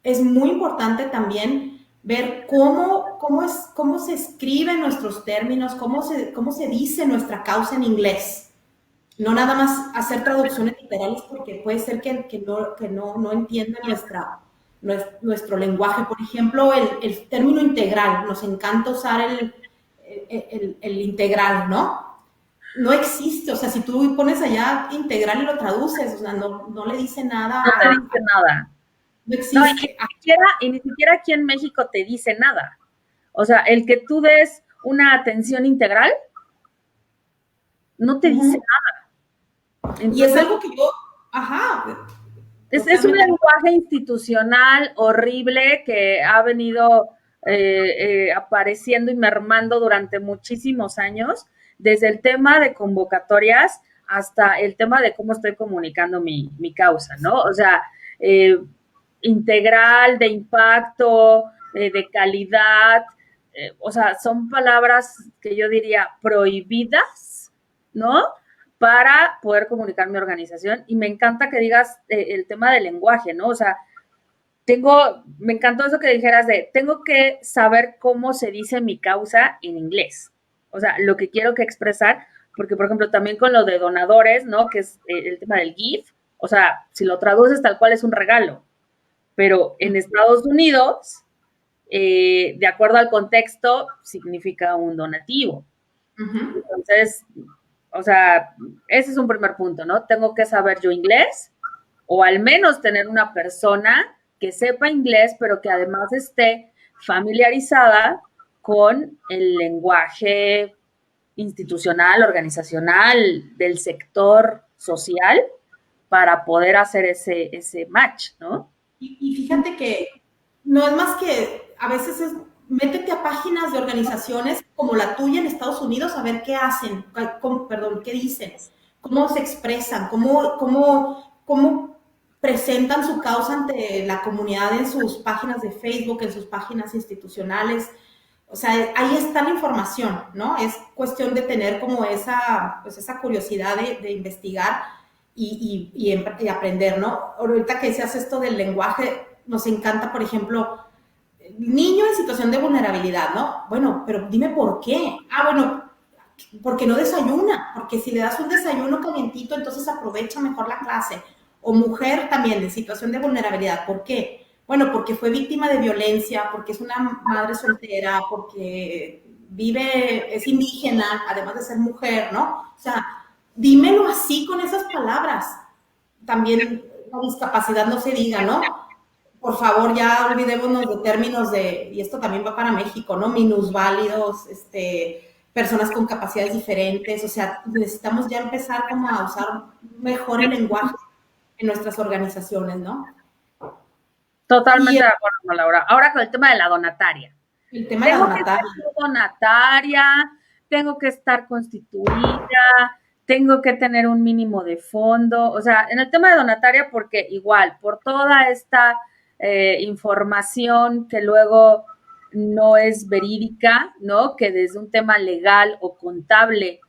es muy importante también ver cómo se escriben nuestros términos, cómo se dice nuestra causa en inglés. No nada más hacer traducciones literales porque puede ser que no entiendan nuestro lenguaje. Por ejemplo, el término integral. Nos encanta usar el integral, ¿no? No existe, o sea, si tú pones allá integral y lo traduces, o sea, no le dice nada. No te dice nada. No existe. Y ni siquiera aquí en México te dice nada. O sea, el que tú des una atención integral no te dice nada. Entonces, y es algo que yo, es un lenguaje institucional horrible que ha venido apareciendo y mermando durante muchísimos años, desde el tema de convocatorias hasta el tema de cómo estoy comunicando mi causa, ¿no? O sea, integral, de impacto, de calidad, o sea, son palabras que yo diría prohibidas, ¿no? Para poder comunicar mi organización. Y me encanta que digas el tema del lenguaje, ¿no? O sea, me encantó eso que dijeras tengo que saber cómo se dice mi causa en inglés. O sea, lo que quiero que expresar, porque por ejemplo también con lo de donadores, ¿no? Que es el tema del gift, o sea, si lo traduces tal cual es un regalo, pero en Estados Unidos, de acuerdo al contexto, significa un donativo. Entonces, o sea, ese es un primer punto, ¿no? Tengo que saber yo inglés, o al menos tener una persona que sepa inglés, pero que además esté familiarizada con el lenguaje institucional, organizacional, del sector social, para poder hacer ese match, ¿no? Y fíjate que no es más que, a veces métete a páginas de organizaciones como la tuya en Estados Unidos a ver qué hacen, qué dicen, cómo se expresan, cómo presentan su causa ante la comunidad en sus páginas de Facebook, en sus páginas institucionales. O sea, ahí está la información, ¿no? Es cuestión de tener como esa curiosidad de investigar y aprender, ¿no? Ahorita que decías esto del lenguaje, nos encanta, por ejemplo, niño en situación de vulnerabilidad, ¿no? Bueno, pero dime por qué. Bueno, porque no desayuna, porque si le das un desayuno calientito, entonces aprovecha mejor la clase. O mujer también en situación de vulnerabilidad, ¿por qué? Bueno, porque fue víctima de violencia, porque es una madre soltera, porque es indígena, además de ser mujer, ¿no? O sea, dímelo así con esas palabras. También la discapacidad no se diga, ¿no? Por favor, ya olvidémonos de términos y esto también va para México, ¿no? Minusválidos, personas con capacidades diferentes, o sea, necesitamos ya empezar como a usar mejor el lenguaje en nuestras organizaciones, ¿no? Totalmente de acuerdo, Laura. Ahora con el tema de la donataria. El tema de la donataria. Tengo que ser donataria, tengo que estar constituida, tengo que tener un mínimo de fondo. O sea, en el tema de donataria, porque igual, por toda esta información que luego no es verídica, ¿no? Que desde un tema legal o contable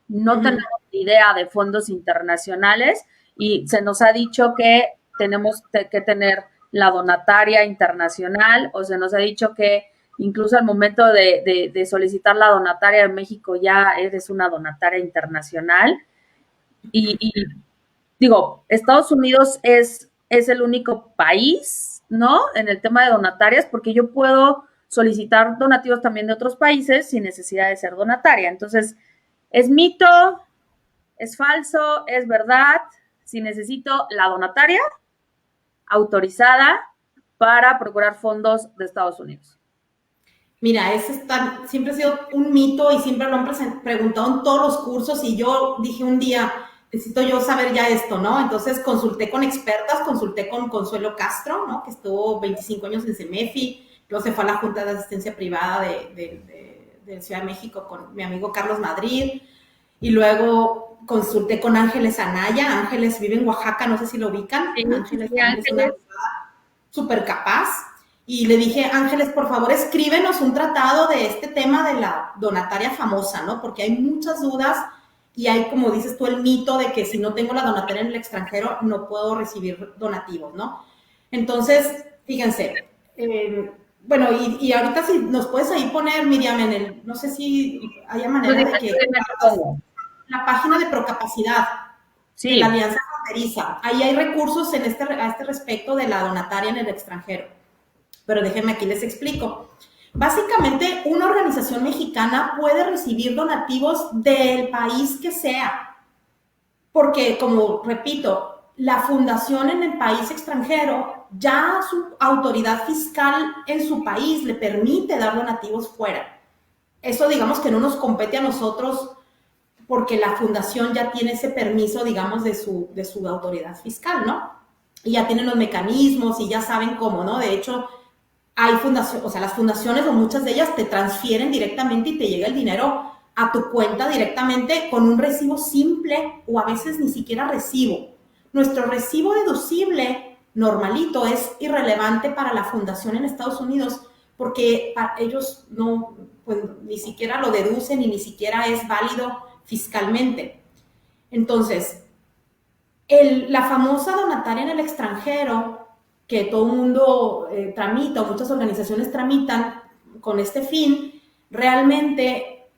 no tenemos idea de fondos internacionales y se nos ha dicho que tenemos que tener la donataria internacional, o se nos ha dicho que incluso al momento de solicitar la donataria en México ya eres una donataria internacional. Y digo, Estados Unidos es el único país, ¿no? En el tema de donatarias, porque yo puedo solicitar donativos también de otros países sin necesidad de ser donataria. Entonces, ¿es mito? ¿Es falso? ¿Es verdad? Si necesito la donataria autorizada para procurar fondos de Estados Unidos. Mira, siempre ha sido un mito y siempre lo han preguntado en todos los cursos y yo dije un día, necesito yo saber ya esto, ¿no? Entonces consulté con expertas, consulté con Consuelo Castro, ¿no? Que estuvo 25 años en CEMEFI, luego se fue a la Junta de Asistencia Privada de Ciudad de México con mi amigo Carlos Madrid, y luego consulté con Ángeles Anaya. Ángeles vive en Oaxaca, no sé si lo ubican. Sí, Ángeles sí, también es una Ángeles. súper capaz. Y le dije, Ángeles, por favor, escríbenos un tratado de este tema de la donataria famosa, ¿no? Porque hay muchas dudas y hay, como dices tú, el mito de que si no tengo la donataria en el extranjero no puedo recibir donativos, ¿no? Entonces, fíjense, bueno, y ahorita si nos puedes ahí poner, Miriam, en el, no sé si haya Tú manera dime, de tú que dime, te pongo. la página de Procapacidad de la Sí, Alianza Fronteriza, ahí hay recursos a este respecto de la donataria en el extranjero. Pero déjenme aquí les explico. Básicamente, una organización mexicana puede recibir donativos del país que sea, porque, como repito, la fundación en el país extranjero, ya su autoridad fiscal en su país le permite dar donativos fuera. Eso, digamos, que no nos compete a nosotros porque la fundación ya tiene ese permiso, digamos, de su autoridad fiscal, ¿no? Y ya tienen los mecanismos y ya saben cómo, ¿no? De hecho, hay fundaciones, o sea, las fundaciones o muchas de ellas te transfieren directamente y te llega el dinero a tu cuenta directamente con un recibo simple o a veces ni siquiera recibo. Nuestro recibo deducible normalito es irrelevante para la fundación en Estados Unidos porque ellos no, pues, ni siquiera lo deducen y ni siquiera es válido fiscalmente. Entonces, la famosa donataria en el extranjero, que todo el mundo tramita, o muchas organizaciones tramitan con este fin, realmente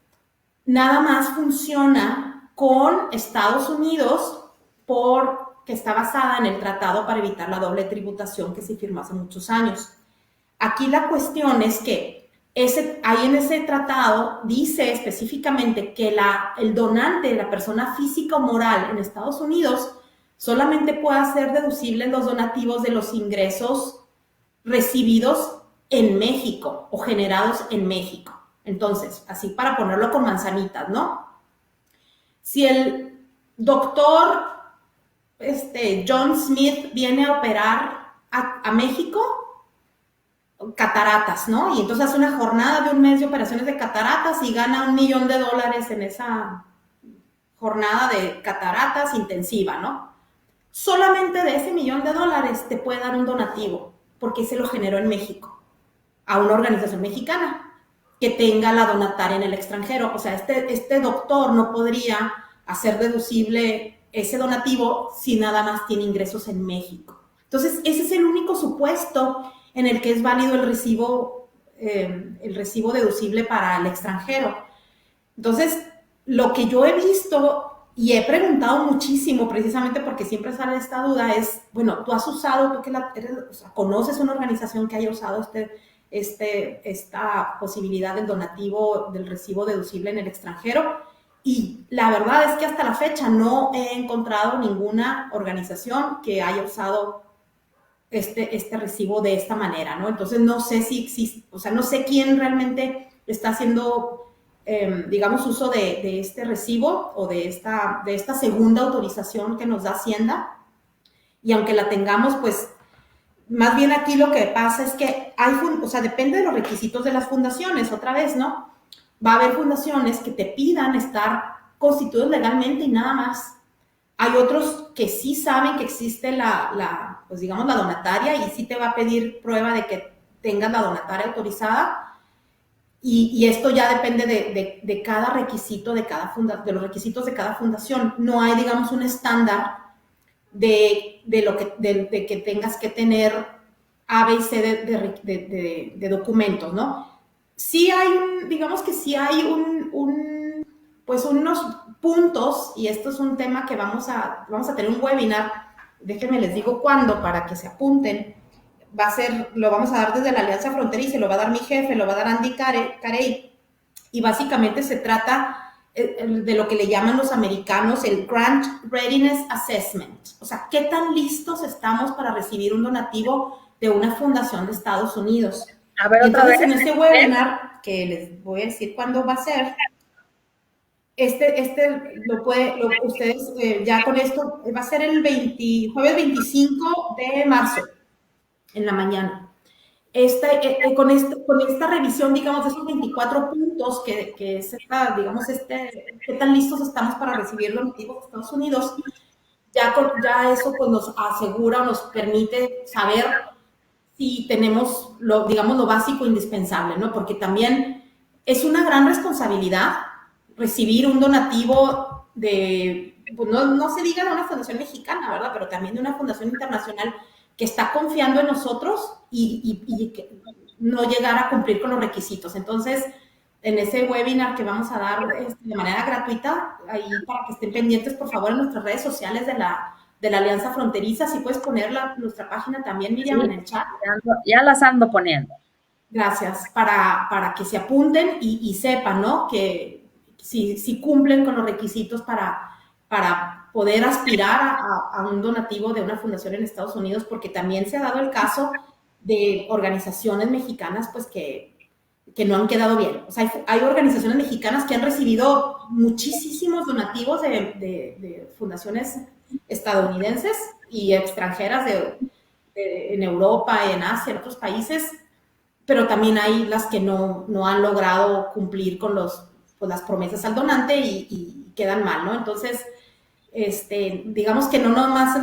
nada más funciona con Estados Unidos porque está basada en el Tratado para evitar la doble tributación que se firmó hace muchos años. Aquí la cuestión es que ahí en ese tratado dice específicamente que el donante, la persona física o moral en Estados Unidos, solamente puede hacer deducibles los donativos de los ingresos recibidos en México o generados en México. Entonces, así para ponerlo con manzanitas, ¿no? Si el doctor John Smith viene a operar a México, cataratas, ¿no? Y entonces hace una jornada de un mes de operaciones de cataratas y gana $1,000,000 en esa jornada de cataratas intensiva, ¿no? Solamente de ese $1,000,000 te puede dar un donativo, porque se lo generó en México, a una organización mexicana que tenga la donataria en el extranjero. O sea, este doctor no podría hacer deducible ese donativo si nada más tiene ingresos en México. Entonces, ese es el único supuesto en el que es válido el recibo deducible para el extranjero. Entonces, lo que yo he visto y he preguntado muchísimo, precisamente porque siempre sale esta duda, es, bueno, tú has usado, tú que o sea, conoces una organización que haya usado esta posibilidad del donativo, del recibo deducible en el extranjero, y la verdad es que hasta la fecha no he encontrado ninguna organización que haya usado este recibo de esta manera, ¿no? Entonces no sé si existe, o sea, no sé quién realmente está haciendo, digamos, uso de este recibo o de esta segunda autorización que nos da Hacienda. Y aunque la tengamos, pues, más bien aquí lo que pasa es que o sea, depende de los requisitos de las fundaciones, otra vez, ¿no? Va a haber fundaciones que te pidan estar constituidos legalmente y nada más. Hay otros que sí saben que existe pues digamos, la donataria y sí te va a pedir prueba de que tengas la donataria autorizada. Y esto ya depende de cada requisito de los requisitos de cada fundación. No hay, digamos, un estándar de que tengas que tener A, B y C de documentos, ¿no? Sí hay digamos que sí hay pues unos puntos, y esto es un tema que vamos a tener un webinar, déjenme les digo cuándo, para que se apunten. Lo vamos a dar desde la Alianza Fronteriza, lo va a dar mi jefe, lo va a dar Andy Carey, y básicamente se trata de lo que le llaman los americanos el Grant Readiness Assessment. O sea, ¿qué tan listos estamos para recibir un donativo de una fundación de Estados Unidos? a ver Y otra vez. entonces en este webinar, que les voy a decir cuándo va a ser, ustedes ya con esto, va a ser el jueves 25 de marzo, en la mañana. Con esta revisión, digamos, de esos 24 puntos, que es digamos, qué tan listos estamos para recibir los nativos de Estados Unidos, ya eso pues nos asegura o nos permite saber si tenemos digamos, lo básico indispensable, ¿no? Porque también es una gran responsabilidad recibir un donativo pues no se diga de una fundación mexicana, ¿verdad? Pero también de una fundación internacional que está confiando en nosotros y que no llegar a cumplir con los requisitos. Entonces, en ese webinar que vamos a dar de manera gratuita, ahí para que estén pendientes, por favor, en nuestras redes sociales de la Alianza Fronteriza, si puedes poner nuestra página también, Miriam, Sí, en el chat. ya las ando poniendo. Gracias, para que se apunten y sepan, ¿no? Que si cumplen con los requisitos para poder aspirar a un donativo de una fundación en Estados Unidos, porque también se ha dado el caso de organizaciones mexicanas, pues que no han quedado bien. O sea, hay organizaciones mexicanas que han recibido muchísimos donativos de fundaciones estadounidenses y extranjeras en Europa, en Asia, en otros países, pero también hay las que no han logrado cumplir con pues, las promesas al donante y quedan mal, ¿no? Entonces, digamos que no nada más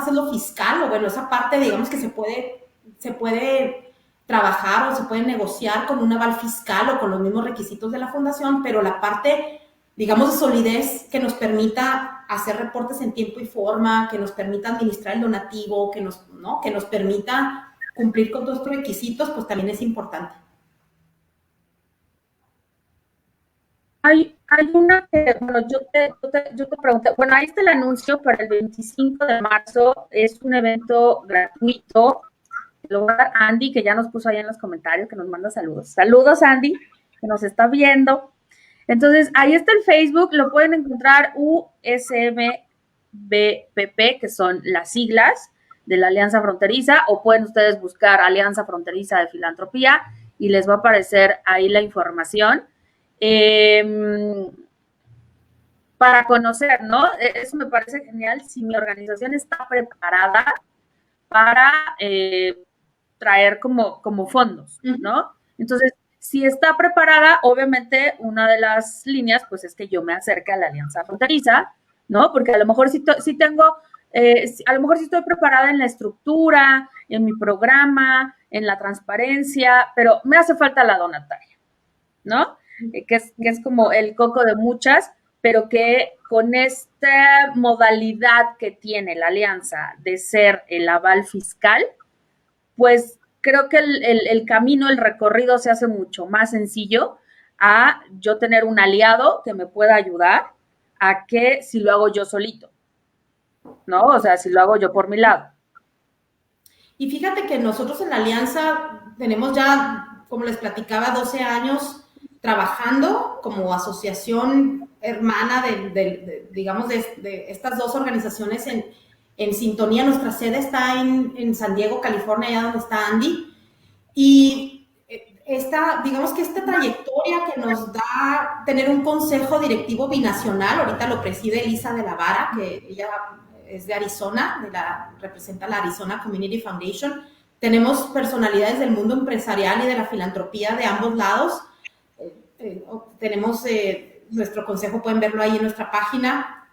es lo fiscal, o bueno, esa parte, digamos que se puede trabajar o se puede negociar con un aval fiscal o con los mismos requisitos de la fundación, pero la parte, digamos, de solidez que nos permita hacer reportes en tiempo y forma, que nos permita administrar el donativo, que nos permita cumplir con todos estos requisitos, pues también es importante. Hay una que, bueno, yo te pregunté, bueno, ahí está el anuncio para el 25 de marzo, es un evento gratuito, lo va a dar Andy, que ya nos puso ahí en los comentarios, que nos manda saludos. Saludos, Andy, que nos está viendo. Entonces, ahí está el Facebook, lo pueden encontrar USMBPP, que son las siglas de la Alianza Fronteriza, o pueden ustedes buscar Alianza Fronteriza de Filantropía y les va a aparecer ahí la información. Para conocer, ¿no? Eso me parece genial. Si mi organización está preparada para traer como fondos, ¿no? Entonces, si está preparada, obviamente una de las líneas, pues es que yo me acerque a la Alianza Fronteriza, ¿no? Porque a lo mejor sí tengo, a lo mejor sí estoy preparada en la estructura, en mi programa, en la transparencia, pero me hace falta la donataria, ¿no? Que es como el coco de muchas, pero que con esta modalidad que tiene la alianza de ser el aval fiscal, pues creo que el camino, el recorrido se hace mucho más sencillo a yo tener un aliado que me pueda ayudar a que si lo hago yo solito, ¿no? O sea, si lo hago yo por mi lado. Y fíjate que nosotros en la alianza tenemos ya, como les platicaba, 12 años trabajando como asociación hermana digamos, de estas dos organizaciones en sintonía. Nuestra sede está en San Diego, California, allá donde está Andy. Y digamos que esta trayectoria que nos da tener un consejo directivo binacional, ahorita lo preside Elisa de la Vara, que ella es de Arizona, representa la Arizona Community Foundation. Tenemos personalidades del mundo empresarial y de la filantropía de ambos lados. Tenemos nuestro consejo, pueden verlo ahí en nuestra página.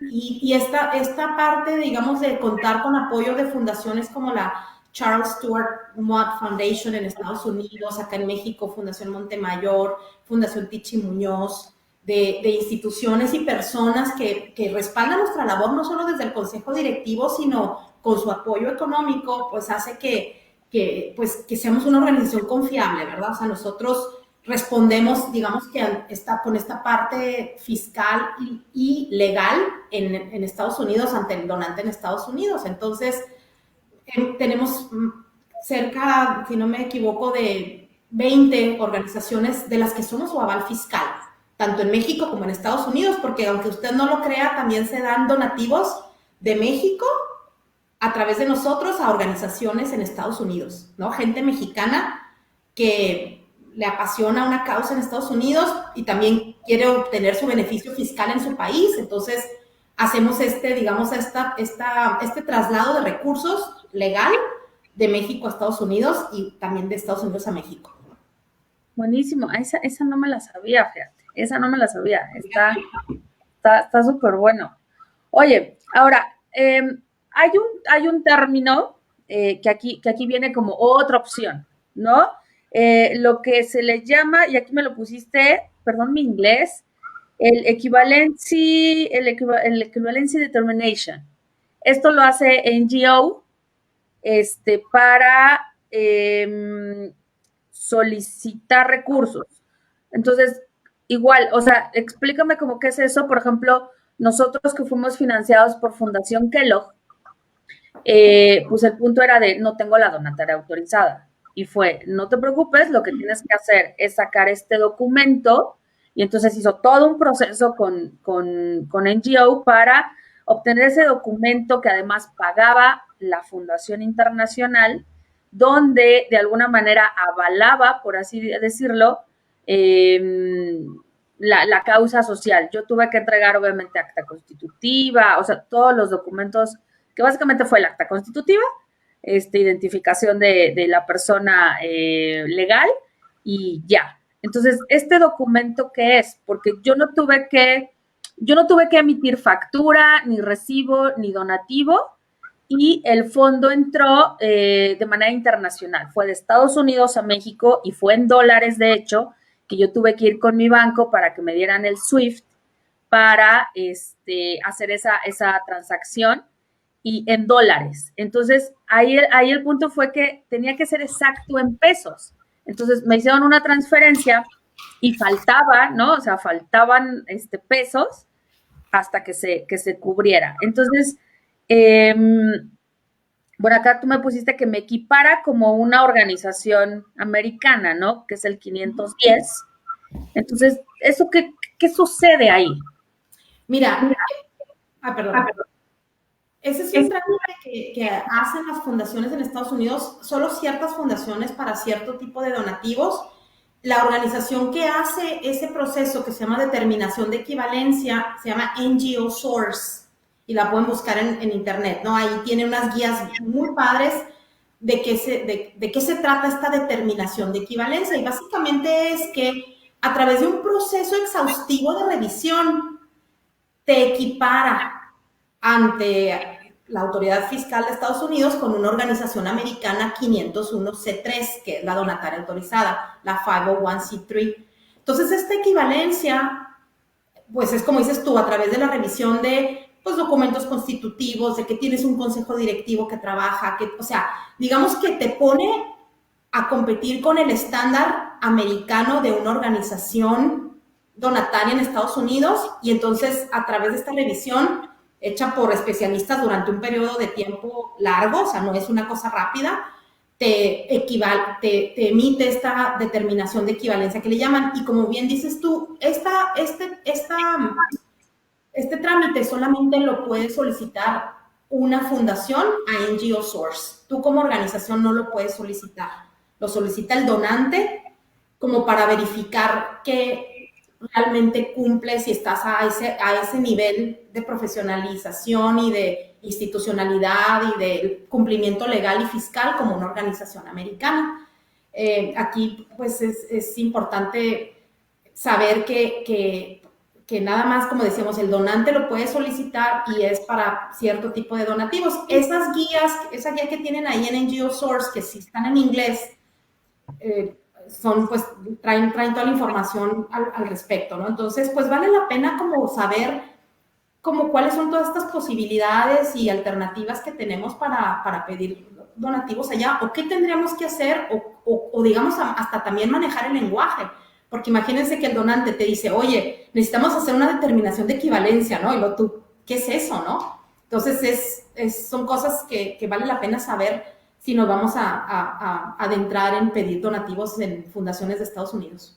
Y esta parte, digamos, de contar con apoyo de fundaciones como la Charles Stewart Mott Foundation en Estados Unidos, acá en México, Fundación Montemayor, Fundación Tichi Muñoz, de instituciones y personas que respaldan nuestra labor, no solo desde el consejo directivo, sino con su apoyo económico, pues hace que seamos una organización confiable, ¿verdad? O sea, nosotros respondemos, digamos, que con esta parte fiscal y legal en Estados Unidos ante el donante en Estados Unidos. Entonces, tenemos cerca, si no me equivoco, de 20 organizaciones de las que somos su aval fiscal, tanto en México como en Estados Unidos, porque aunque usted no lo crea, también se dan donativos de México a través de nosotros a organizaciones en Estados Unidos, ¿no? Gente mexicana que le apasiona una causa en Estados Unidos y también quiere obtener su beneficio fiscal en su país. Entonces, hacemos digamos, este traslado de recursos legal de México a Estados Unidos y también de Estados Unidos a México. Buenísimo. Esa no me la sabía, fíjate. Esa no me la sabía. Está súper bueno. Oye, ahora, hay un término que aquí viene como otra opción, ¿no? Lo que se le llama, y aquí me lo pusiste, perdón mi inglés, el equivalency determination. Esto lo hace NGO para solicitar recursos. Entonces, igual, o sea, explícame cómo qué es eso. Por ejemplo, nosotros que fuimos financiados por Fundación Kellogg, pues el punto era de no tengo la donataria autorizada. Y fue, no te preocupes, lo que tienes que hacer es sacar este documento. Y entonces hizo todo un proceso con NGO para obtener ese documento que además pagaba la Fundación Internacional, donde de alguna manera avalaba, por así decirlo, la causa social. Yo tuve que entregar obviamente acta constitutiva, o sea, todos los documentos, que básicamente fue el acta constitutiva, identificación de la persona legal y ya. Entonces, ¿este documento qué es? Porque yo no tuve que emitir factura, ni recibo, ni donativo, y el fondo entró de manera internacional. Fue de Estados Unidos a México y fue en dólares, de hecho, que yo tuve que ir con mi banco para que me dieran el SWIFT para hacer esa transacción y en dólares. Entonces, ahí el punto fue que tenía que ser exacto en pesos. Entonces, me hicieron una transferencia y faltaba, ¿no? O sea, faltaban pesos hasta que se cubriera. Entonces, bueno, acá tú me pusiste que me equipara como una organización americana, ¿no? Que es el 510. Entonces, ¿eso qué sucede ahí? Mira, perdón. Ese es un trámite que hacen las fundaciones en Estados Unidos, solo ciertas fundaciones para cierto tipo de donativos. La organización que hace ese proceso, que se llama determinación de equivalencia, se llama NGO Source, y la pueden buscar en internet, ¿no? Ahí tiene unas guías muy padres de qué se trata esta determinación de equivalencia, y básicamente es que a través de un proceso exhaustivo de revisión te equipara ante la autoridad fiscal de Estados Unidos con una organización americana 501c3, que es la donataria autorizada, la 501c3. Entonces, esta equivalencia, pues es como dices tú, a través de la revisión de pues, documentos constitutivos, de que tienes un consejo directivo que trabaja, o sea, digamos que te pone a competir con el estándar americano de una organización donataria en Estados Unidos, y entonces a través de esta revisión hecha por especialistas durante un periodo de tiempo largo, o sea, no es una cosa rápida, te emite esta determinación de equivalencia que le llaman, y como bien dices tú, este trámite solamente lo puede solicitar una fundación a NGO Source. Tú como organización no lo puedes solicitar. Lo solicita el donante como para verificar que realmente cumple, si estás a ese nivel de profesionalización y de institucionalidad y de cumplimiento legal y fiscal como una organización americana. Aquí pues es importante saber que nada más, como decíamos, el donante lo puede solicitar y es para cierto tipo de donativos. Esas guías, esa guía que tienen ahí en NGO Source, que si están en inglés, pues traen toda la información al respecto, ¿no? Entonces, pues vale la pena como saber como cuáles son todas estas posibilidades y alternativas que tenemos para pedir donativos allá, o qué tendríamos que hacer, o digamos hasta también manejar el lenguaje, porque imagínense que el donante te dice, oye, necesitamos hacer una determinación de equivalencia, ¿no? Y luego tú, ¿qué es eso, no? Entonces, son cosas que vale la pena saber si nos vamos a adentrar en pedir donativos en fundaciones de Estados Unidos.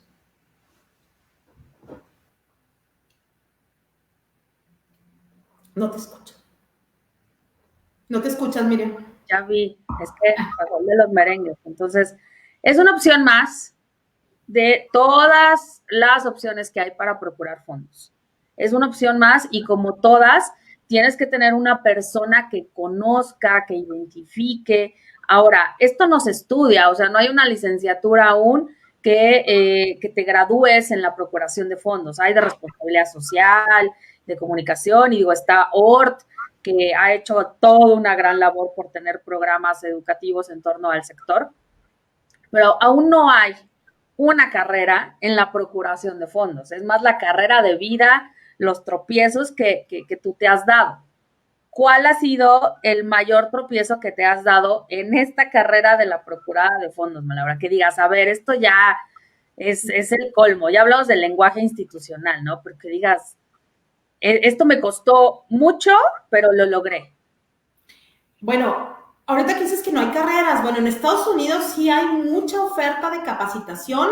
No te escucho. No te escuchas, Miriam. Ya vi, es que pasó de los merengues. Entonces, es una opción más de todas las opciones que hay para procurar fondos. Es una opción más y como todas, tienes que tener una persona que conozca, que identifique. Ahora, esto no se estudia, o sea, no hay una licenciatura aún que te gradúes en la procuración de fondos. Hay de responsabilidad social, de comunicación, y digo, está ORT, que ha hecho toda una gran labor por tener programas educativos en torno al sector, pero aún no hay una carrera en la procuración de fondos. Es más la carrera de vida, los tropiezos que tú te has dado. ¿Cuál ha sido el mayor tropiezo que te has dado en esta carrera de la procurada de fondos, Malaura? Que digas, a ver, esto ya es el colmo. Ya hablamos del lenguaje institucional, ¿no? Porque digas, esto me costó mucho, pero lo logré. Bueno, ahorita que dices que no hay carreras, bueno, en Estados Unidos sí hay mucha oferta de capacitación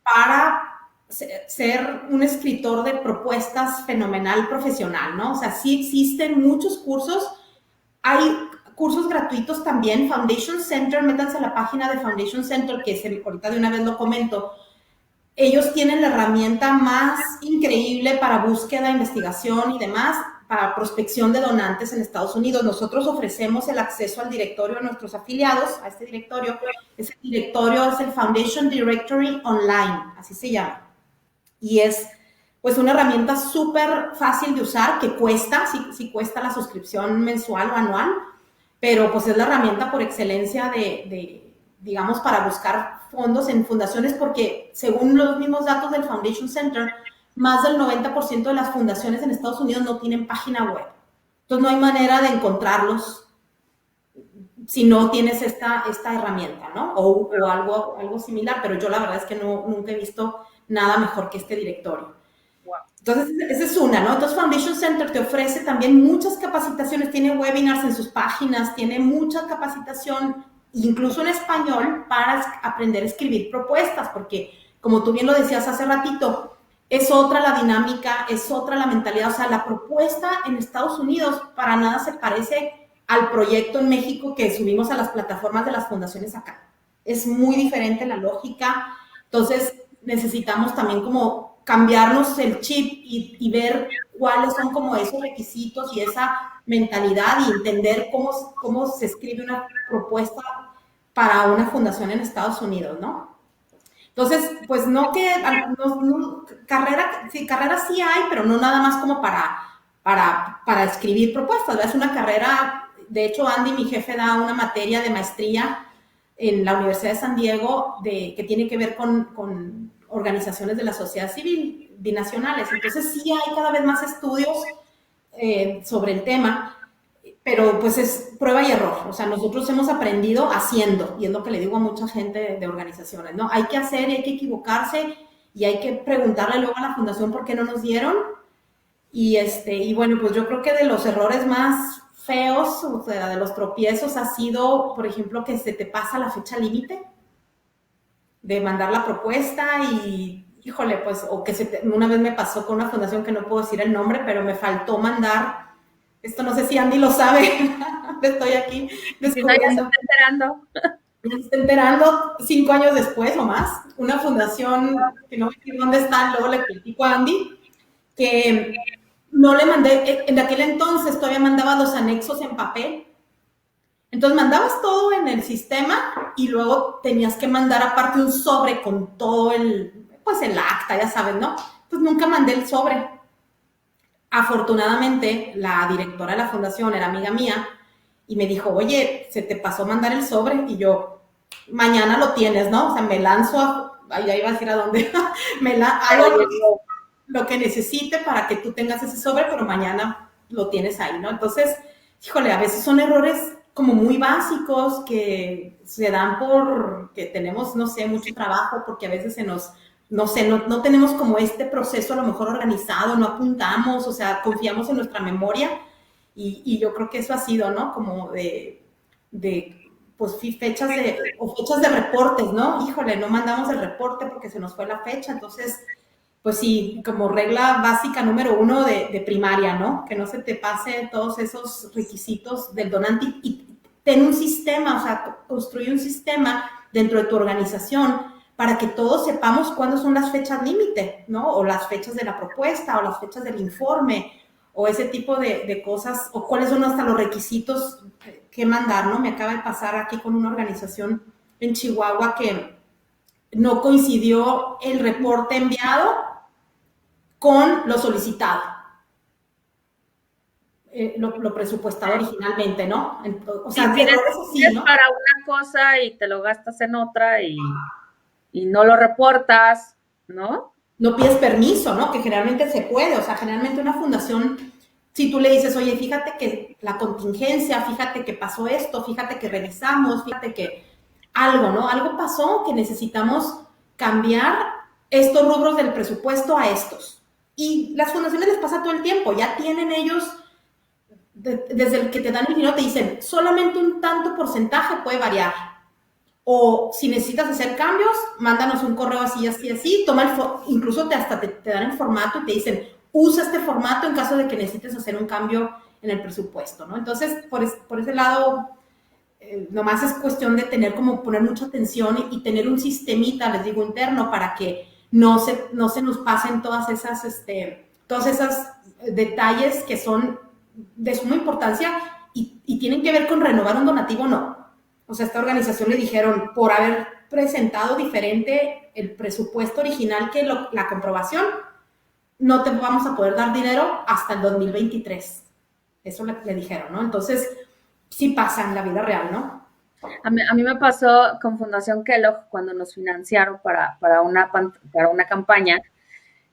para ser un escritor de propuestas fenomenal profesional, ¿no? O sea, sí existen muchos cursos, hay cursos gratuitos también. Foundation Center, métanse a la página de Foundation Center, que ahorita de una vez lo comento. Ellos tienen la herramienta más increíble para búsqueda, investigación y demás, para prospección de donantes en Estados Unidos. Nosotros ofrecemos el acceso al directorio a nuestros afiliados, a este directorio. Ese directorio es el Foundation Directory Online, así se llama. Y es pues una herramienta súper fácil de usar, que cuesta, sí cuesta la suscripción mensual o anual, pero pues es la herramienta por excelencia digamos, para buscar fondos en fundaciones, porque según los mismos datos del Foundation Center, más del 90% de las fundaciones en Estados Unidos no tienen página web. Entonces no hay manera de encontrarlos si no tienes esta herramienta, ¿no? O algo similar, pero yo la verdad es que nunca he visto nada mejor que este directorio. Entonces, esa es una, ¿no? Entonces, Foundation Center te ofrece también muchas capacitaciones, tiene webinars en sus páginas, tiene mucha capacitación, incluso en español, para aprender a escribir propuestas, porque, como tú bien lo decías hace ratito, es otra la dinámica, es otra la mentalidad. O sea, la propuesta en Estados Unidos para nada se parece al proyecto en México que subimos a las plataformas de las fundaciones acá. Es muy diferente la lógica. Entonces, necesitamos también como cambiarnos el chip y ver cuáles son como esos requisitos y esa mentalidad y entender cómo se escribe una propuesta para una fundación en Estados Unidos, ¿no? Entonces, pues carrera sí hay, pero no nada más como para escribir propuestas, ¿verdad? Es una carrera, de hecho, Andy, mi jefe, da una materia de maestría en la Universidad de San Diego que tiene que ver con organizaciones de la sociedad civil binacionales. Entonces sí hay cada vez más estudios sobre el tema, pero pues es prueba y error. O sea, nosotros hemos aprendido haciendo, y es lo que le digo a mucha gente de organizaciones, ¿no? Hay que hacer, hay que equivocarse, y hay que preguntarle luego a la fundación por qué no nos dieron. Y bueno, pues yo creo que de los errores más feos, o sea, de los tropiezos, ha sido, por ejemplo, que se te pasa la fecha límite de mandar la propuesta y, híjole, pues, o que una vez me pasó con una fundación que no puedo decir el nombre, pero me faltó mandar, esto no sé si Andy lo sabe, estoy aquí descubriendo. Si no, ya se está enterando. Ya se está enterando 5 años después o más, una fundación que no voy a decir dónde está, luego le platico a Andy, que no le mandé, en aquel entonces todavía mandaba los anexos en papel. Entonces mandabas todo en el sistema y luego tenías que mandar aparte un sobre con todo el acta, ya sabes, ¿no? Pues nunca mandé el sobre. Afortunadamente, la directora de la fundación era amiga mía y me dijo, oye, se te pasó mandar el sobre, y yo, mañana lo tienes, ¿no? O sea, me lanzo, ya iba a decir a dónde, hago lo que necesite para que tú tengas ese sobre, pero mañana lo tienes ahí, ¿no? Entonces, híjole, a veces son errores como muy básicos que se dan porque tenemos, no sé, mucho trabajo, porque a veces no tenemos como este proceso a lo mejor organizado, no apuntamos, o sea, confiamos en nuestra memoria, y yo creo que eso ha sido, ¿no? Como pues fechas de reportes, ¿no? Híjole, no mandamos el reporte porque se nos fue la fecha. Entonces, pues sí, como regla básica número 1 de primaria, ¿no? Que no se te pase todos esos requisitos del donante, y ten un sistema, o sea, construye un sistema dentro de tu organización para que todos sepamos cuándo son las fechas límite, ¿no? O las fechas de la propuesta, o las fechas del informe, o ese tipo de cosas, o cuáles son hasta los requisitos que mandar, ¿no? Me acaba de pasar aquí con una organización en Chihuahua que no coincidió el reporte enviado con lo solicitado. Lo presupuestado originalmente, ¿no? O sea, pides sí, ¿no? para una cosa y te lo gastas en otra y no lo reportas, ¿no? No pides permiso, ¿no? Que generalmente se puede, o sea, generalmente una fundación, si tú le dices, oye, fíjate que la contingencia, fíjate que pasó esto, fíjate que revisamos, fíjate que algo, ¿no? Algo pasó que necesitamos cambiar estos rubros del presupuesto a estos. Y las fundaciones les pasa todo el tiempo, ya tienen ellos, desde el que te dan el dinero, te dicen, solamente un tanto porcentaje puede variar. O si necesitas hacer cambios, mándanos un correo así, así, así, incluso hasta te dan el formato y te dicen, usa este formato en caso de que necesites hacer un cambio en el presupuesto, ¿no? Entonces, por ese lado, nomás es cuestión de poner mucha atención y tener un sistemita, les digo, interno, para que no se nos pasen todos esos detalles que son de suma importancia y tienen que ver con renovar un donativo, no. O sea, a esta organización le dijeron, por haber presentado diferente el presupuesto original que la comprobación, no te vamos a poder dar dinero hasta el 2023. Eso le dijeron, ¿no? Entonces, sí pasa en la vida real, ¿no? A mí me pasó con Fundación Kellogg cuando nos financiaron para una campaña.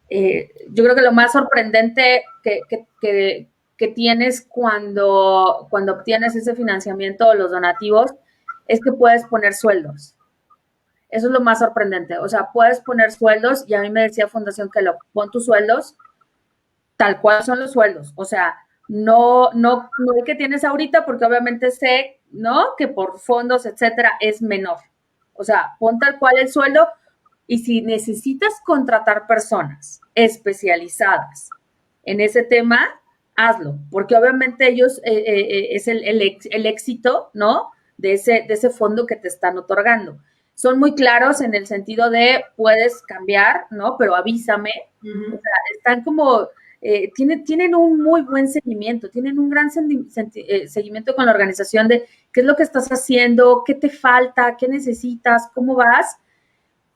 Yo creo que lo más sorprendente que tienes cuando obtienes ese financiamiento o los donativos es que puedes poner sueldos. Eso es lo más sorprendente. O sea, puedes poner sueldos y a mí me decía Fundación Kellogg, pon tus sueldos tal cual son los sueldos. O sea, no el que tienes ahorita, porque obviamente sé, ¿no? Que por fondos, etcétera, es menor. O sea, pon tal cual el sueldo y si necesitas contratar personas especializadas en ese tema, hazlo, porque obviamente ellos es el éxito, ¿no? De ese fondo que te están otorgando. Son muy claros en el sentido de puedes cambiar, ¿no? Pero avísame. O sea, están como tienen un muy buen seguimiento, tienen un gran seguimiento con la organización de qué es lo que estás haciendo, qué te falta, qué necesitas, cómo vas,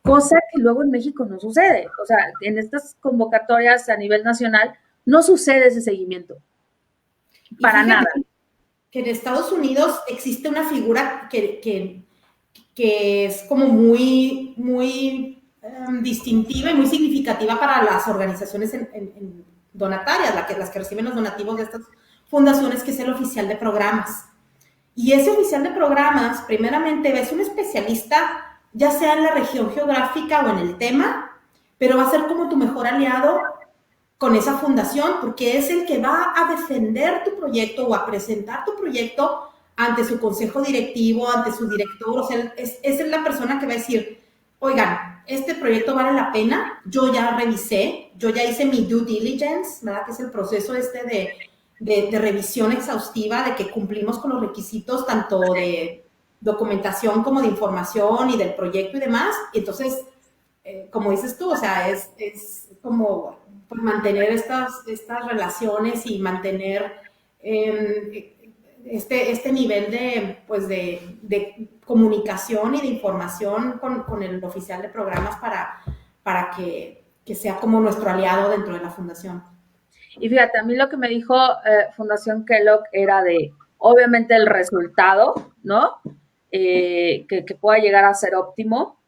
cosa que luego en México no sucede. O sea, en estas convocatorias a nivel nacional no sucede ese seguimiento. Para nada. Que en Estados Unidos existe una figura que es como muy, muy distintiva y muy significativa para las organizaciones en donatarias, las que reciben los donativos de estas fundaciones, que es el oficial de programas. Y ese oficial de programas, primeramente, es un especialista, ya sea en la región geográfica o en el tema, pero va a ser como tu mejor aliado con esa fundación, porque es el que va a defender tu proyecto o a presentar tu proyecto ante su consejo directivo, ante su director. O sea, es la persona que va a decir, oigan, este proyecto vale la pena, yo ya revisé, yo ya hice mi due diligence, ¿verdad? Que es el proceso de revisión exhaustiva, de que cumplimos con los requisitos tanto de documentación como de información y del proyecto y demás. Y entonces, como dices tú, o sea, es como pues, mantener estas relaciones y mantener este nivel de comunicación y de información con el oficial de programas para que sea como nuestro aliado dentro de la fundación. Y fíjate, a mí lo que me dijo Fundación Kellogg era de, obviamente, el resultado, ¿no? Que pueda llegar a ser óptimo.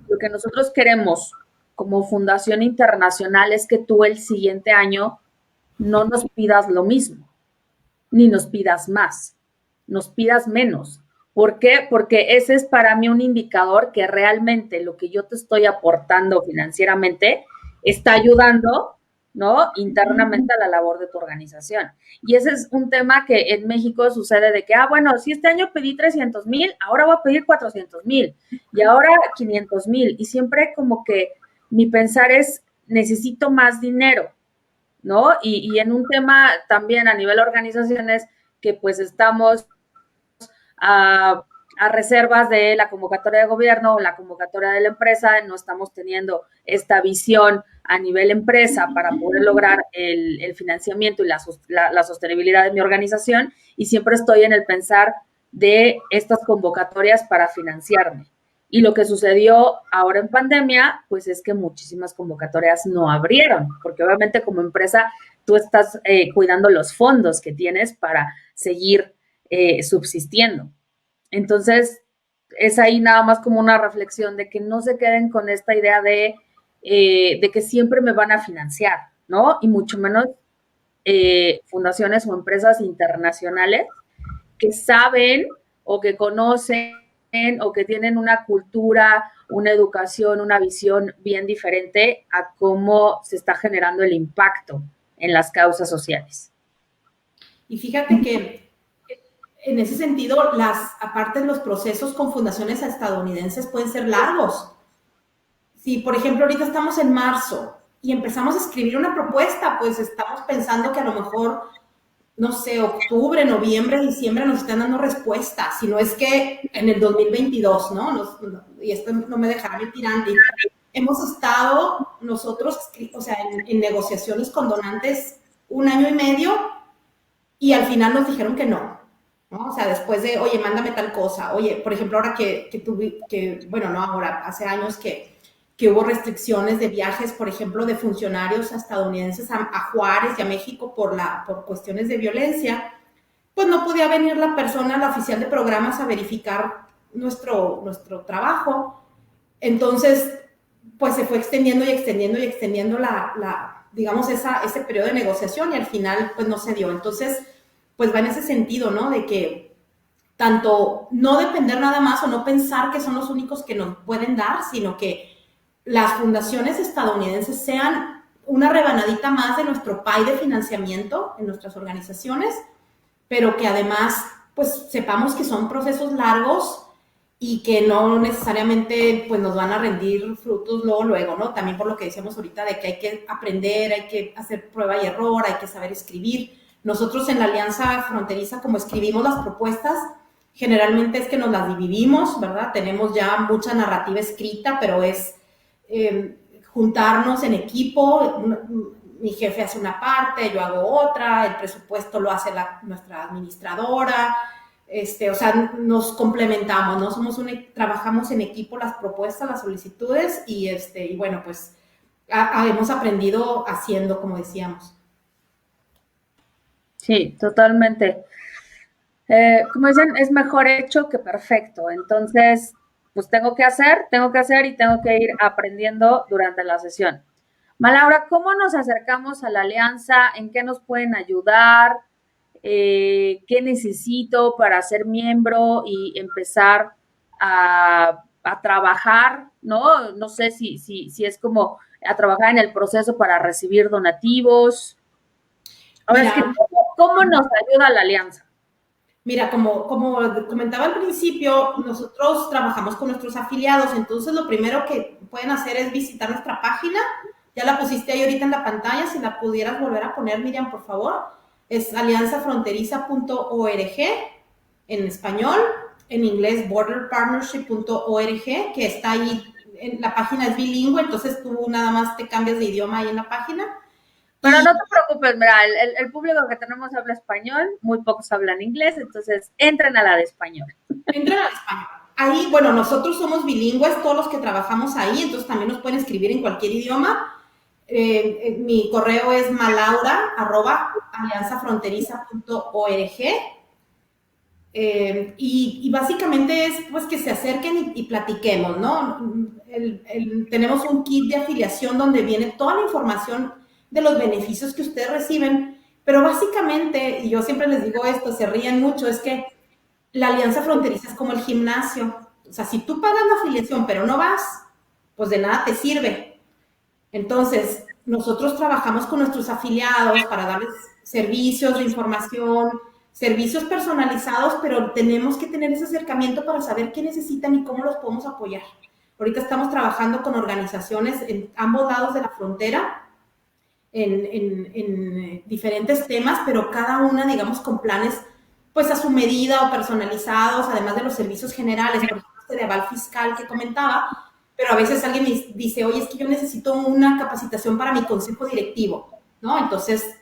Lo que nosotros queremos como fundación internacional es que tú el siguiente año no nos pidas lo mismo, ni nos pidas más, nos pidas menos. ¿Por qué? Porque ese es para mí un indicador que realmente lo que yo te estoy aportando financieramente está ayudando, ¿no? Internamente a la labor de tu organización. Y ese es un tema que en México sucede de que, bueno, si este año pedí 300,000, ahora voy a pedir 400,000 y ahora 500,000. Y siempre como que mi pensar es, necesito más dinero, ¿no? Y en un tema también a nivel organizaciones que pues estamos a reservas de la convocatoria de gobierno o la convocatoria de la empresa, no estamos teniendo esta visión a nivel empresa para poder lograr el financiamiento y la sostenibilidad de mi organización, y siempre estoy en el pensar de estas convocatorias para financiarme. Y lo que sucedió ahora en pandemia, pues es que muchísimas convocatorias no abrieron, porque obviamente como empresa tú estás cuidando los fondos que tienes para seguir subsistiendo. Entonces, es ahí nada más como una reflexión de que no se queden con esta idea de que siempre me van a financiar, ¿no? Y mucho menos fundaciones o empresas internacionales que saben o que conocen o que tienen una cultura, una educación, una visión bien diferente a cómo se está generando el impacto en las causas sociales. Y fíjate que en ese sentido, aparte los procesos con fundaciones estadounidenses pueden ser largos. Si, por ejemplo, ahorita estamos en marzo y empezamos a escribir una propuesta, pues estamos pensando que a lo mejor, no sé, octubre, noviembre, diciembre nos están dando respuesta, si no es que en el 2022, ¿no? Y esto no me dejará mentir, Andy. Hemos estado nosotros, o sea, en negociaciones con donantes 1 año y medio y al final nos dijeron que no. ¿No? O sea, después de, oye, mándame tal cosa. Oye, por ejemplo, ahora bueno, no ahora, hace años que hubo restricciones de viajes, por ejemplo, de funcionarios estadounidenses a Juárez y a México por cuestiones de violencia, pues no podía venir la persona, la oficial de programas, a verificar nuestro trabajo. Entonces, pues se fue extendiendo y extendiendo y extendiendo digamos, ese periodo de negociación y al final, pues no se dio. Entonces, pues va en ese sentido, ¿no? De que tanto no depender nada más o no pensar que son los únicos que nos pueden dar, sino que las fundaciones estadounidenses sean una rebanadita más de nuestro pie de financiamiento en nuestras organizaciones, pero que además, pues sepamos que son procesos largos y que no necesariamente pues nos van a rendir frutos luego, ¿no? También por lo que decíamos ahorita de que hay que aprender, hay que hacer prueba y error, hay que saber escribir. Nosotros en la Alianza Fronteriza, como escribimos las propuestas, generalmente es que nos las dividimos, ¿verdad? Tenemos ya mucha narrativa escrita, pero es juntarnos en equipo. Mi jefe hace una parte, yo hago otra, el presupuesto lo hace nuestra administradora, o sea, nos complementamos, ¿no? Trabajamos en equipo las propuestas, las solicitudes y bueno, pues hemos aprendido haciendo, como decíamos. Sí, totalmente. Como dicen, es mejor hecho que perfecto. Entonces, pues tengo que hacer y tengo que ir aprendiendo durante la sesión. Malaura, ¿cómo nos acercamos a la alianza? ¿En qué nos pueden ayudar? ¿Qué necesito para ser miembro y empezar a trabajar? No sé si es como a trabajar en el proceso para recibir donativos. Ahora es que, ¿cómo nos ayuda la alianza? Mira, como comentaba al principio, nosotros trabajamos con nuestros afiliados, entonces lo primero que pueden hacer es visitar nuestra página. Ya la pusiste ahí ahorita en la pantalla, si la pudieras volver a poner, Miriam, por favor. Es alianzafronteriza.org en español, en inglés borderpartnership.org, que está ahí, la página es bilingüe, entonces tú nada más te cambias de idioma ahí en la página. Pero no te preocupes, mira, el público que tenemos habla español, muy pocos hablan inglés, entonces entren a la de español. Entren a la de español. Ahí, bueno, nosotros somos bilingües, todos los que trabajamos ahí, entonces también nos pueden escribir en cualquier idioma. Mi correo es malaura@alianzafronteriza.org. Y básicamente es pues que se acerquen y platiquemos, ¿no? Tenemos un kit de afiliación donde viene toda la información de los beneficios que ustedes reciben, pero básicamente, y yo siempre les digo esto, se ríen mucho, es que la Alianza Fronteriza es como el gimnasio. O sea, si tú pagas la afiliación pero no vas, pues de nada te sirve. Entonces, nosotros trabajamos con nuestros afiliados para darles servicios de información, servicios personalizados, pero tenemos que tener ese acercamiento para saber qué necesitan y cómo los podemos apoyar. Ahorita estamos trabajando con organizaciones en ambos lados de la frontera, en diferentes temas, pero cada una, digamos, con planes pues a su medida o personalizados, además de los servicios generales, por ejemplo, este de aval fiscal que comentaba, pero a veces alguien me dice, oye, es que yo necesito una capacitación para mi consejo directivo, ¿no? Entonces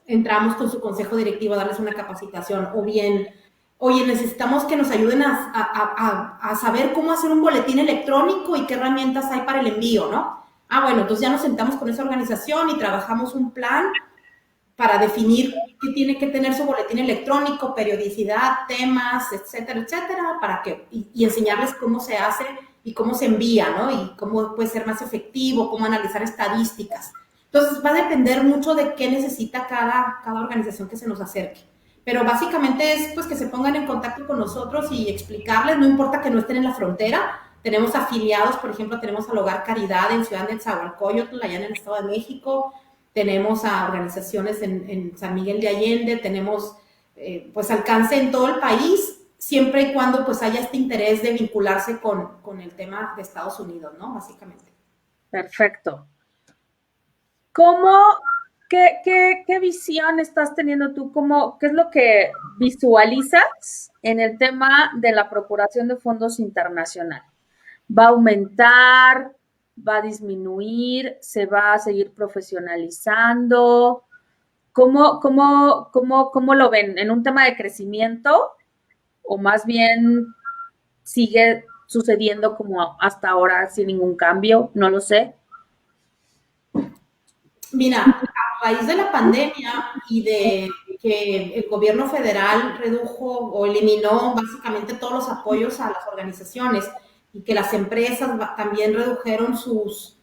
entramos con su consejo directivo a darles una capacitación, o bien, oye, necesitamos que nos ayuden a saber cómo hacer un boletín electrónico y qué herramientas hay para el envío, ¿no? Ah, bueno, entonces ya nos sentamos con esa organización y trabajamos un plan para definir qué tiene que tener su boletín electrónico, periodicidad, temas, etcétera, etcétera, para que, y enseñarles cómo se hace y cómo se envía, ¿no? Y cómo puede ser más efectivo, cómo analizar estadísticas. Entonces va a depender mucho de qué necesita cada organización que se nos acerque. Pero básicamente es pues que se pongan en contacto con nosotros y explicarles, no importa que no estén en la frontera. Tenemos afiliados, por ejemplo, tenemos al Hogar Caridad en Ciudad de Nezahualcóyotl, allá en el Estado de México. Tenemos a organizaciones en San Miguel de Allende, tenemos pues alcance en todo el país, siempre y cuando pues haya este interés de vincularse con el tema de Estados Unidos, ¿no? Básicamente. Perfecto. ¿Cómo, qué visión estás teniendo tú? ¿Qué es lo que visualizas en el tema de la procuración de fondos internacionales? ¿Va a aumentar? ¿Va a disminuir? ¿Se va a seguir profesionalizando? ¿Cómo lo ven? ¿En un tema de crecimiento? ¿O más bien sigue sucediendo como hasta ahora sin ningún cambio? No lo sé. Mira, a raíz de la pandemia y de que el gobierno federal redujo o eliminó básicamente todos los apoyos a las organizaciones y que las empresas también redujeron sus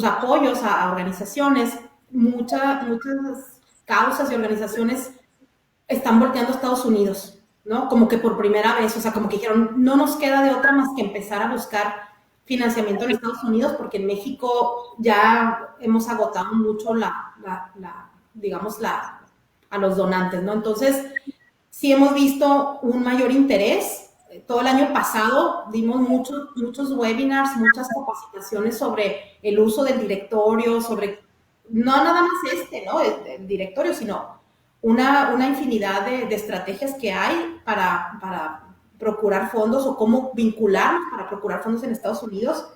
apoyos a organizaciones, muchas causas y organizaciones están volteando a Estados Unidos, ¿no? Como que por primera vez, o sea, como que dijeron, no nos queda de otra más que empezar a buscar financiamiento en Estados Unidos, porque en México ya hemos agotado mucho digamos, a los donantes, ¿no? Entonces, sí hemos visto un mayor interés. Todo el año pasado dimos muchos webinars, muchas capacitaciones sobre el uso del directorio, sobre, no nada más ¿no? El directorio, sino una infinidad de estrategias que hay para procurar fondos o cómo vincularnos para procurar fondos en Estados Unidos.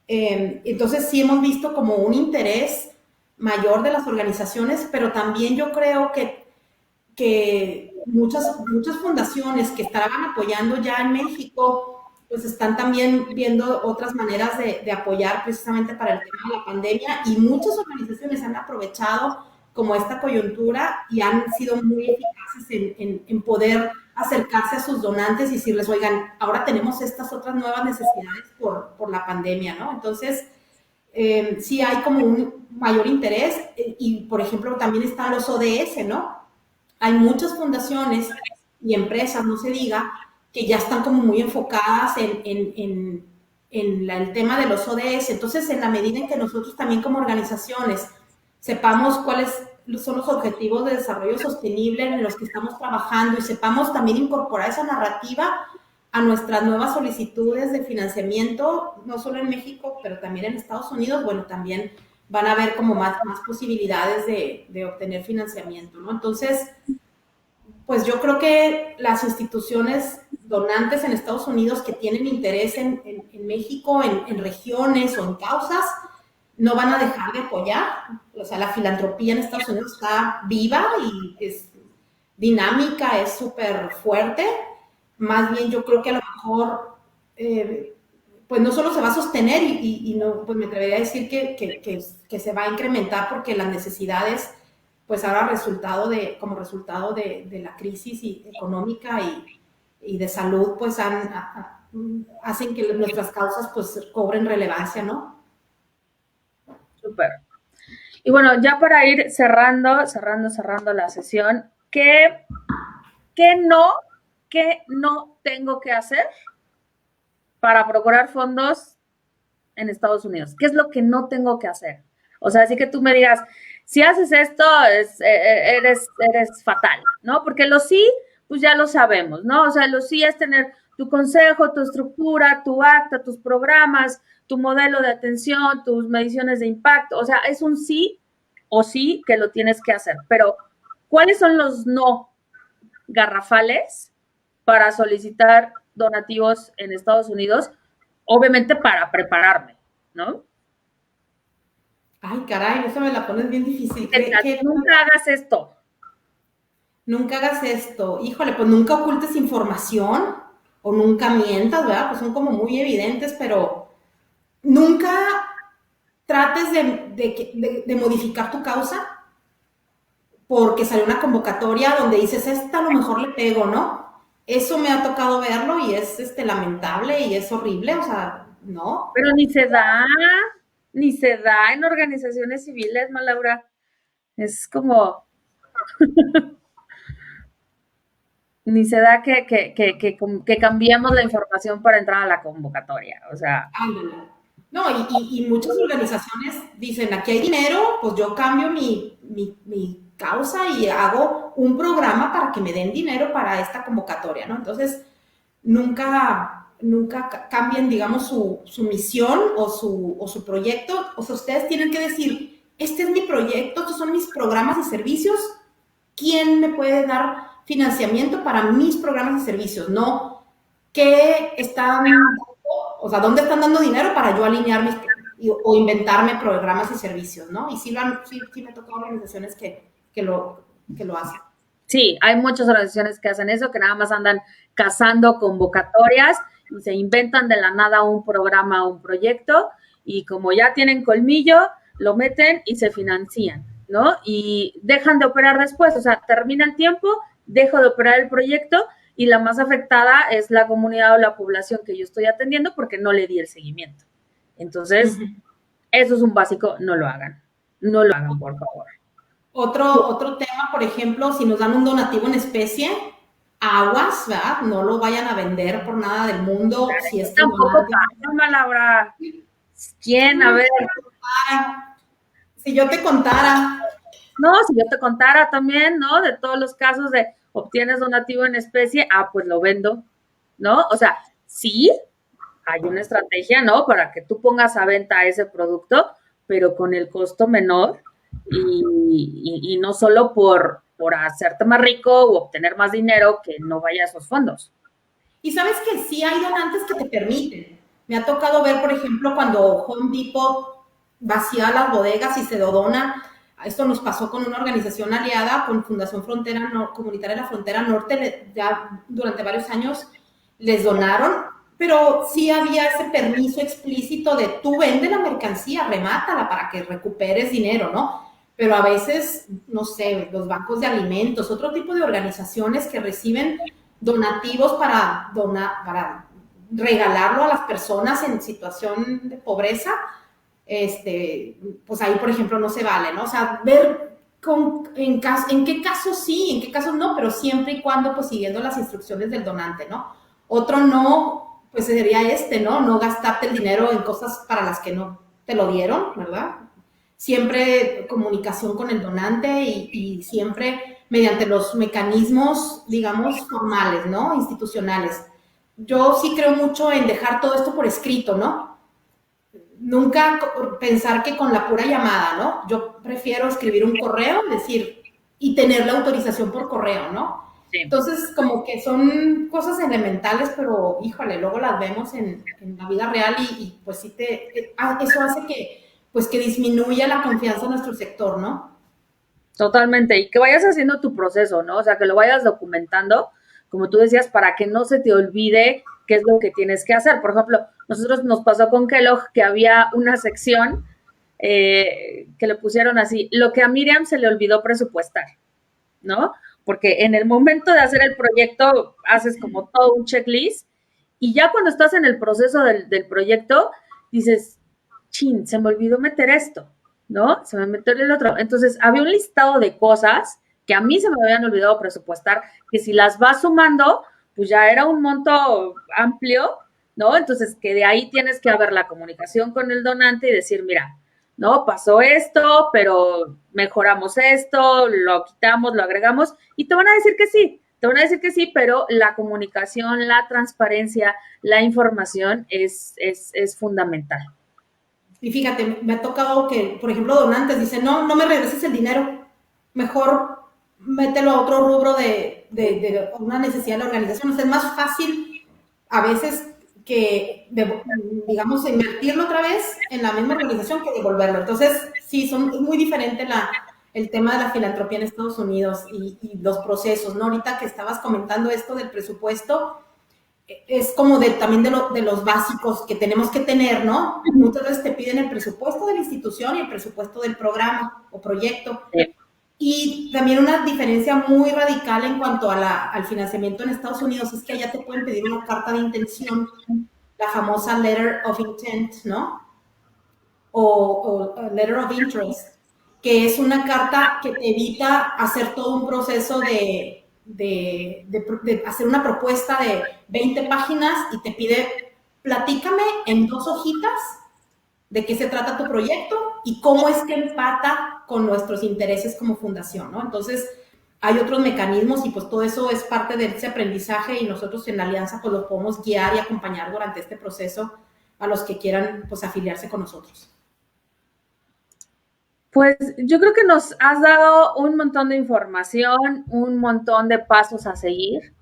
Entonces sí hemos visto como un interés mayor de las organizaciones, pero también yo creo que muchas fundaciones que estaban apoyando ya en México, pues están también viendo otras maneras de apoyar precisamente para el tema de la pandemia, y muchas organizaciones han aprovechado como esta coyuntura y han sido muy eficaces en poder acercarse a sus donantes y decirles, oigan, ahora tenemos estas otras nuevas necesidades por la pandemia, ¿no? Entonces, sí hay como un mayor interés y, por ejemplo, también están los ODS, ¿no? Hay muchas fundaciones y empresas, no se diga, que ya están como muy enfocadas en el tema de los ODS. Entonces, en la medida en que nosotros también como organizaciones sepamos cuáles son los objetivos de desarrollo sostenible en los que estamos trabajando y sepamos también incorporar esa narrativa a nuestras nuevas solicitudes de financiamiento, no solo en México, pero también en Estados Unidos, bueno, también van a haber como más posibilidades de obtener financiamiento, ¿no? Entonces, pues yo creo que las instituciones donantes en Estados Unidos que tienen interés en México, en regiones o en causas, no van a dejar de apoyar. O sea, la filantropía en Estados Unidos está viva y es dinámica, es súper fuerte. Más bien yo creo que a lo mejor, pues no solo se va a sostener y no, pues me atrevería a decir que se va a incrementar porque las necesidades, pues ahora como resultado de la crisis económica y de salud, pues hacen que nuestras causas pues cobren relevancia, ¿no? Súper. Y bueno, ya para ir cerrando la sesión, qué no tengo que hacer para procurar fondos en Estados Unidos? ¿Qué es lo que no tengo que hacer? O sea, así que tú me digas, si haces esto, eres fatal, ¿no? Porque lo sí, pues ya lo sabemos, ¿no? O sea, lo sí es tener tu consejo, tu estructura, tu acta, tus programas, tu modelo de atención, tus mediciones de impacto. O sea, es un sí o sí que lo tienes que hacer. Pero, ¿cuáles son los no? garrafales para solicitar donativos en Estados Unidos, obviamente para prepararme, ¿no? Ay, caray, eso me la pones bien difícil. Nunca hagas esto. Nunca hagas esto. Híjole, pues nunca ocultes información o nunca mientas, ¿verdad? Pues son como muy evidentes, pero nunca trates de modificar tu causa porque salió una convocatoria donde dices, esta a lo mejor le pego, ¿no? Eso me ha tocado verlo y es lamentable y es horrible, o sea, no. Pero ni se da en organizaciones civiles, ¿no, Laura? Es como, ni se da que cambiemos la información para entrar a la convocatoria, o sea. Ándale. No, y muchas organizaciones dicen, aquí hay dinero, pues yo cambio mi causa y hago un programa para que me den dinero para esta convocatoria, ¿no? Entonces, nunca cambien, digamos, su misión o su proyecto. O sea, ustedes tienen que decir, este es mi proyecto, estos son mis programas y servicios, ¿quién me puede dar financiamiento para mis programas y servicios? No, ¿qué están, o sea, dónde están dando dinero para yo alinear o inventarme programas y servicios, ¿no? Y sí me ha tocado organizaciones que lo hacen. Sí, hay muchas organizaciones que hacen eso, que nada más andan cazando convocatorias y se inventan de la nada un programa, un proyecto, y como ya tienen colmillo, lo meten y se financian, ¿no? Y dejan de operar después, o sea, termina el tiempo, dejo de operar el proyecto y la más afectada es la comunidad o la población que yo estoy atendiendo porque no le di el seguimiento. Entonces, eso es un básico, no lo hagan. No lo hagan, por favor. Otro tema, por ejemplo, si nos dan un donativo en especie, aguas, ¿verdad? No lo vayan a vender por nada del mundo. Si es tampoco pasa, Laura. ¿Quién? A ver. Si yo te contara. No, si yo te contara también, ¿no? De todos los casos de obtienes donativo en especie, pues lo vendo, ¿no? O sea, sí, hay una estrategia, ¿no? Para que tú pongas a venta ese producto, pero con el costo menor y no solo por hacerte más rico o obtener más dinero que no vaya a esos fondos. Y sabes que sí hay donantes que te permiten. Me ha tocado ver, por ejemplo, cuando Home Depot vacía las bodegas y se lo dona. Esto nos pasó con una organización aliada, con Fundación Frontera Comunitaria de la Frontera Norte, ya durante varios años les donaron, pero sí había ese permiso explícito de tú vende la mercancía, remátala para que recuperes dinero, ¿no? Pero a veces, no sé, los bancos de alimentos, otro tipo de organizaciones que reciben donativos para regalarlo a las personas en situación de pobreza, pues ahí, por ejemplo, no se vale, ¿no? O sea, ver en qué casos sí, en qué casos no, pero siempre y cuando, pues, siguiendo las instrucciones del donante, ¿no? Otro no, pues sería ¿no? No gastarte el dinero en cosas para las que no te lo dieron, ¿verdad? Siempre comunicación con el donante y siempre mediante los mecanismos, digamos, formales, ¿no? Institucionales. Yo sí creo mucho en dejar todo esto por escrito, ¿no? Nunca pensar que con la pura llamada, ¿no? Yo prefiero escribir un correo, decir, y tener la autorización por correo, ¿no? Sí. Entonces, como que son cosas elementales, pero, híjole, luego las vemos en la vida real y pues sí eso hace que disminuya la confianza en nuestro sector, ¿no? Totalmente, y que vayas haciendo tu proceso, ¿no? O sea, que lo vayas documentando, como tú decías, para que no se te olvide qué es lo que tienes que hacer. Por ejemplo, nosotros nos pasó con Kellogg que había una sección que le pusieron así, lo que a Miriam se le olvidó presupuestar, ¿no? Porque en el momento de hacer el proyecto haces como todo un checklist y ya cuando estás en el proceso del proyecto dices, chin, se me olvidó meter esto, ¿no? Se me metió el otro. Entonces, había un listado de cosas que a mí se me habían olvidado presupuestar, que si las vas sumando, pues ya era un monto amplio, ¿no? Entonces, que de ahí tienes que haber la comunicación con el donante y decir, mira, no, pasó esto, pero mejoramos esto, lo quitamos, lo agregamos, y te van a decir que sí, pero la comunicación, la transparencia, la información es fundamental. Y fíjate, me ha tocado que, por ejemplo, donantes dicen, no me regreses el dinero, mejor mételo a otro rubro de una necesidad de la organización. O sea, es más fácil a veces que, digamos, invertirlo otra vez en la misma organización que devolverlo. Entonces, sí, es muy diferente el tema de la filantropía en Estados Unidos y los procesos, ¿no? Ahorita que estabas comentando esto del presupuesto, es como también de los básicos que tenemos que tener, ¿no? Muchas veces te piden el presupuesto de la institución y el presupuesto del programa o proyecto. Y también una diferencia muy radical en cuanto al financiamiento en Estados Unidos es que allá te pueden pedir una carta de intención, la famosa letter of intent, ¿no? O letter of interest, que es una carta que te evita hacer todo un proceso de hacer una propuesta de 20 páginas y te pide, platícame en 2 hojitas de qué se trata tu proyecto y cómo es que empata con nuestros intereses como fundación, ¿no? Entonces, hay otros mecanismos y pues todo eso es parte de ese aprendizaje y nosotros en la alianza pues los podemos guiar y acompañar durante este proceso a los que quieran pues afiliarse con nosotros. Pues yo creo que nos has dado un montón de información, un montón de pasos a seguir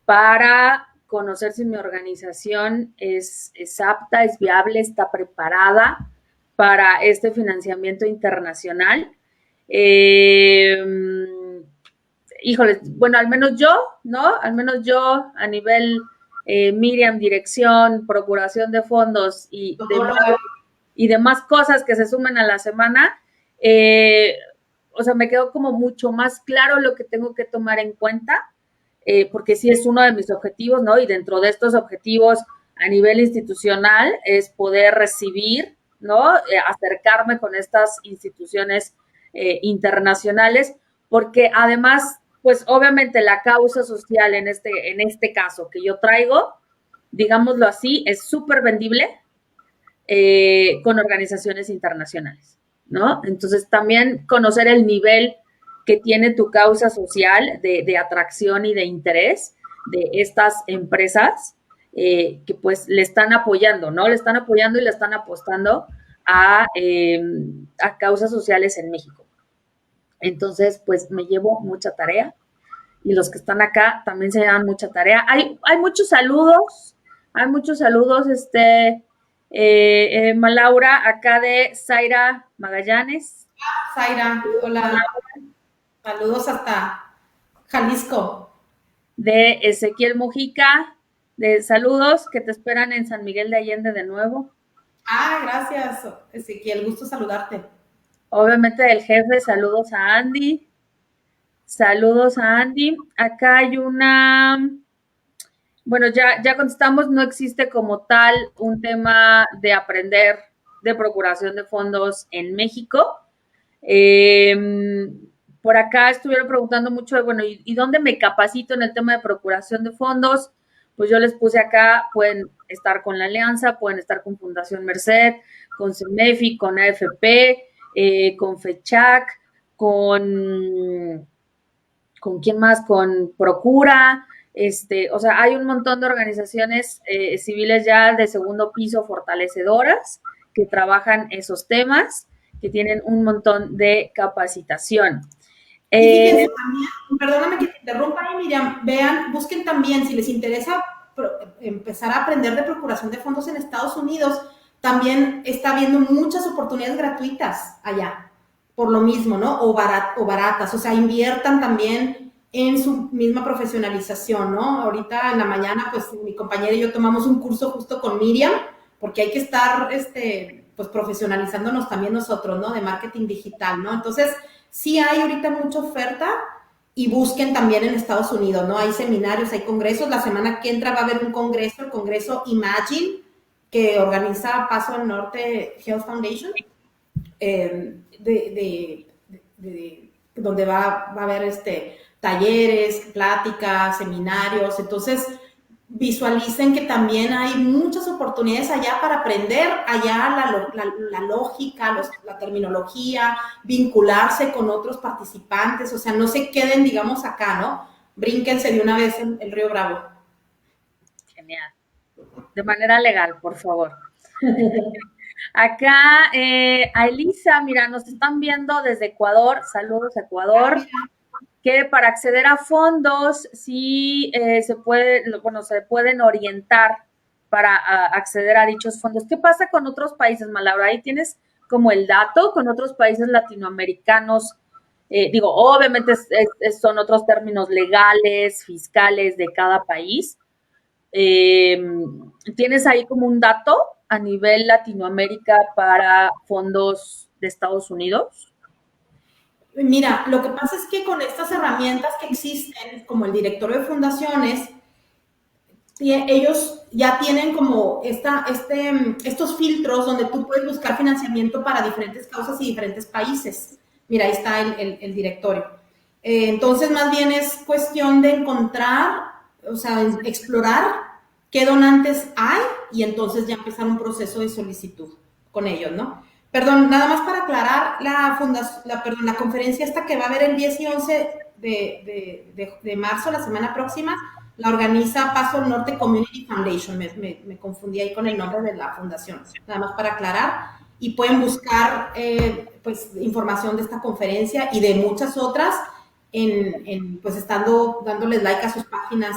para conocer si mi organización es apta, es viable, está preparada para este financiamiento internacional. Híjoles, bueno, al menos yo, ¿no? Al menos yo a nivel Miriam, dirección, procuración de fondos y demás cosas que se sumen a la semana, o sea, me quedó como mucho más claro lo que tengo que tomar en cuenta, porque sí es uno de mis objetivos, ¿no? Y dentro de estos objetivos a nivel institucional es poder recibir, ¿no? Acercarme con estas instituciones internacionales, porque además, pues obviamente la causa social en este caso que yo traigo, digámoslo así, es súper vendible con organizaciones internacionales, ¿no? Entonces también conocer el nivel que tiene tu causa social de atracción y de interés de estas empresas que pues le están apoyando, ¿no? Le están apoyando y le están apostando a causas sociales en México. Entonces, pues me llevo mucha tarea y los que están acá también se llevan mucha tarea. Hay muchos saludos, Malaura, acá de Zaira Magallanes. Zaira, hola, saludos hasta Jalisco. De Ezequiel Mujica, de saludos que te esperan en San Miguel de Allende de nuevo. Ah, gracias, Ezequiel, gusto saludarte. Obviamente del jefe, saludos a Andy. Saludos a Andy. Acá hay bueno, ya contestamos, no existe como tal un tema de aprender de procuración de fondos en México. Por acá estuvieron preguntando mucho de, bueno, ¿y dónde me capacito en el tema de procuración de fondos? Pues yo les puse acá, pueden estar con la Alianza, pueden estar con Fundación Merced, con CEMEFI, con AFP, con FECHAC, ¿con quién más? Con Procura, o sea, hay un montón de organizaciones civiles ya de segundo piso fortalecedoras que trabajan esos temas, que tienen un montón de capacitación. Y fíjense también, perdóname que te interrumpa, Miriam, vean, busquen también, si les interesa empezar a aprender de procuración de fondos en Estados Unidos, también está habiendo muchas oportunidades gratuitas allá, por lo mismo, ¿no? O baratas, o sea, inviertan también en su misma profesionalización, ¿no? Ahorita en la mañana, pues mi compañera y yo tomamos un curso justo con Miriam, porque hay que estar, pues profesionalizándonos también nosotros, ¿no? De marketing digital, ¿no? Entonces, sí hay ahorita mucha oferta y busquen también en Estados Unidos, ¿no? Hay seminarios, hay congresos. La semana que entra va a haber un congreso, el Congreso Imagine, que organiza Paso al Norte Health Foundation, donde va a haber talleres, pláticas, seminarios. Entonces, visualicen que también hay muchas oportunidades allá para aprender allá la lógica, la terminología, vincularse con otros participantes, o sea, no se queden, digamos, acá, ¿no? Brínquense de una vez en el Río Bravo. Genial. De manera legal, por favor. Acá, a Elisa, mira, nos están viendo desde Ecuador. Saludos, Ecuador. que para acceder a fondos sí se pueden orientar para acceder a dichos fondos. ¿Qué pasa con otros países, Malaura? Ahí tienes como el dato con otros países latinoamericanos. Obviamente son otros términos legales, fiscales de cada país. ¿Tienes ahí como un dato a nivel Latinoamérica para fondos de Estados Unidos? Mira, lo que pasa es que con estas herramientas que existen, como el directorio de fundaciones, ellos ya tienen como estos filtros donde tú puedes buscar financiamiento para diferentes causas y diferentes países. Mira, ahí está el directorio. Entonces, más bien es cuestión de encontrar, o sea, explorar qué donantes hay y entonces ya empezar un proceso de solicitud con ellos, ¿no? Perdón, nada más para aclarar, la conferencia esta que va a haber el 10 y 11 de marzo, la semana próxima, la organiza Paso al Norte Community Foundation. Me confundí ahí con el nombre de la fundación, nada más para aclarar. Y pueden buscar pues información de esta conferencia y de muchas otras pues estando dándoles like a sus páginas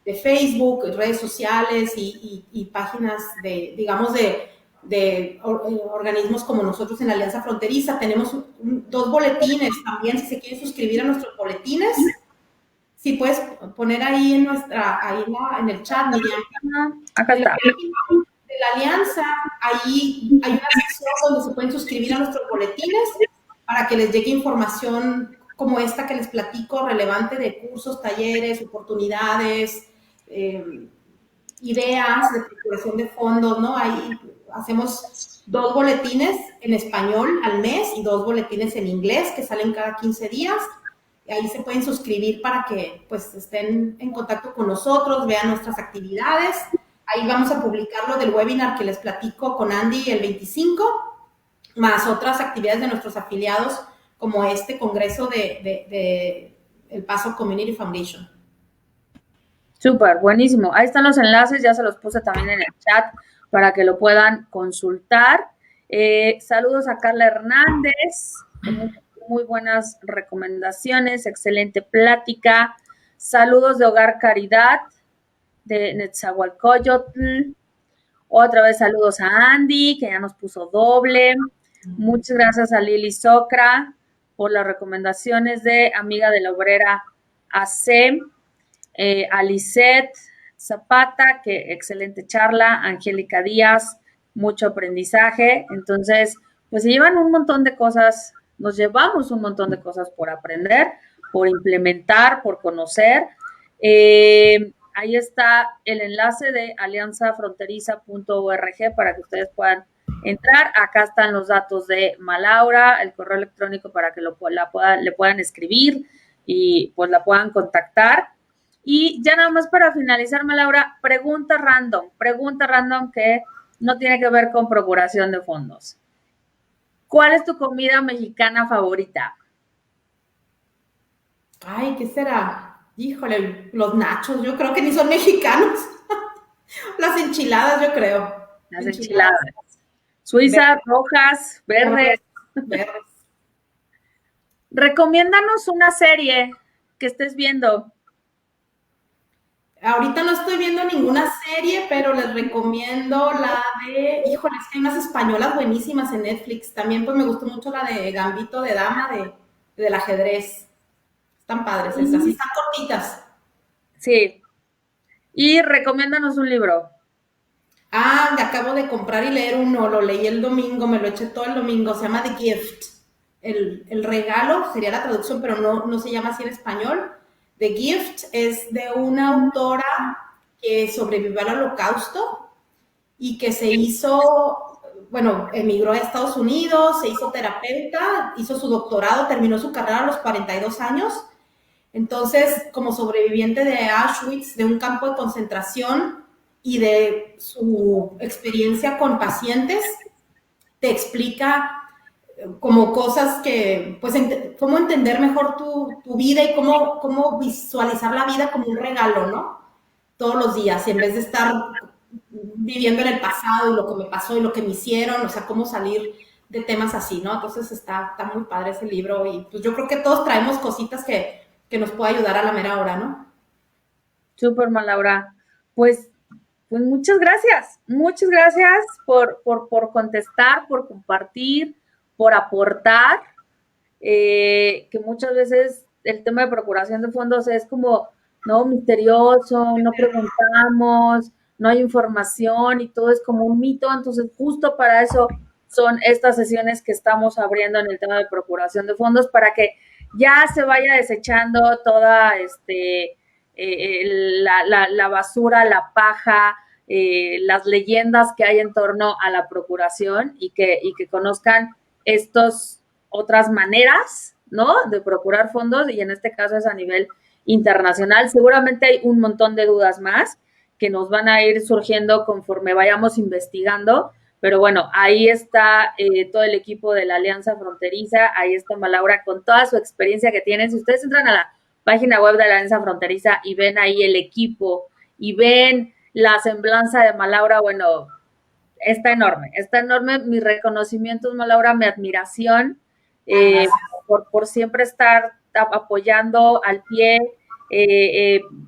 de Facebook, redes sociales y páginas de organismos como nosotros en la Alianza Fronteriza. Tenemos dos boletines también, si se quieren suscribir a nuestros boletines. Si puedes poner ahí en el chat, Miriam. Acá está. De la Alianza, ahí hay una sección donde se pueden suscribir a nuestros boletines para que les llegue información como esta que les platico, relevante de cursos, talleres, oportunidades, ideas de procuración de fondos, ¿no? Ahí hacemos 2 boletines en español al mes y 2 boletines en inglés que salen cada 15 días. Ahí se pueden suscribir para que pues estén en contacto con nosotros, vean nuestras actividades. Ahí vamos a publicar lo del webinar que les platico con Andy el 25, más otras actividades de nuestros afiliados como este congreso de El Paso Community Foundation. Súper, buenísimo. Ahí están los enlaces, ya se los puse también en el chat para que lo puedan consultar. Saludos a Carla Hernández, muy buenas recomendaciones, excelente plática. Saludos de Hogar Caridad, de Netzahualcóyotl. Otra vez saludos a Andy, que ya nos puso doble. Muchas gracias a Lili Socra por las recomendaciones de Amiga de la Obrera AC. A Lisette Zapata, que excelente charla. Angélica Díaz, mucho aprendizaje. Entonces, pues se llevan un montón de cosas, nos llevamos un montón de cosas por aprender, por implementar, por conocer. Ahí está el enlace de alianzafronteriza.org para que ustedes puedan entrar. Acá están los datos de Malaura, el correo electrónico para que le puedan escribir y pues la puedan contactar. Y ya nada más para finalizar, Malaura, pregunta random que no tiene que ver con procuración de fondos. ¿Cuál es tu comida mexicana favorita? Ay, ¿qué será? Híjole, los nachos, yo creo que ni son mexicanos. Las enchiladas, yo creo. Las enchiladas. Suizas, rojas, verdes. Recomiéndanos una serie que estés viendo. Ahorita no estoy viendo ninguna serie, pero les recomiendo la de, híjole, es que hay unas españolas buenísimas en Netflix. También pues me gustó mucho la de Gambito de Dama, del ajedrez. Están padres esas, y están cortitas. Sí. Y recomiéndanos un libro. Me acabo de comprar y leer uno, lo leí el domingo, me lo eché todo el domingo, se llama The Gift. El regalo sería la traducción, pero no se llama así en español. The Gift es de una autora que sobrevivió al Holocausto y que emigró a Estados Unidos, se hizo terapeuta, hizo su doctorado, terminó su carrera a los 42 años. Entonces, como sobreviviente de Auschwitz, de un campo de concentración y de su experiencia con pacientes, te explica como cosas que, pues, cómo entender mejor tu vida y cómo visualizar la vida como un regalo, ¿no? Todos los días, y en vez de estar viviendo en el pasado y lo que me pasó y lo que me hicieron, o sea, cómo salir de temas así, ¿no? Entonces está muy padre ese libro y pues yo creo que todos traemos cositas que que nos pueda ayudar a la mera hora, ¿no? Súper, Laura. Pues, pues muchas gracias por contestar, por compartir, por aportar, que muchas veces el tema de procuración de fondos es como, no, misterioso, no preguntamos, no hay información y todo es como un mito, entonces justo para eso son estas sesiones que estamos abriendo en el tema de procuración de fondos para que ya se vaya desechando toda la basura, la paja, las leyendas que hay en torno a la procuración y que conozcan estos otras maneras, ¿no? De procurar fondos y en este caso es a nivel internacional. Seguramente hay un montón de dudas más que nos van a ir surgiendo conforme vayamos investigando, pero bueno, ahí está todo el equipo de la Alianza Fronteriza, ahí está Malaura con toda su experiencia que tienen. Si ustedes entran a la página web de la Alianza Fronteriza y ven ahí el equipo y ven la semblanza de Malaura, bueno, está enorme. Mi reconocimiento, Malaura, mi admiración por siempre estar apoyando al pie,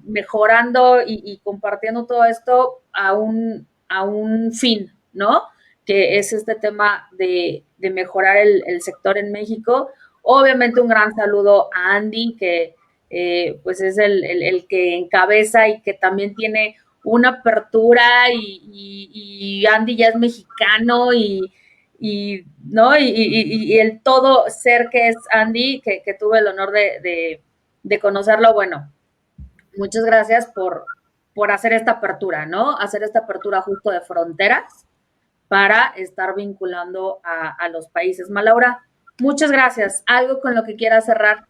mejorando y compartiendo todo esto a un fin, ¿no? Que es este tema de mejorar el sector en México. Obviamente un gran saludo a Andy, que pues es el que encabeza y que también tiene una apertura y Andy ya es mexicano ¿no? Y el todo ser que es Andy, que tuve el honor de conocerlo, bueno, muchas gracias por hacer esta apertura, ¿no? Hacer esta apertura justo de fronteras para estar vinculando a los países. Malaura, muchas gracias. ¿Algo con lo que quieras cerrar?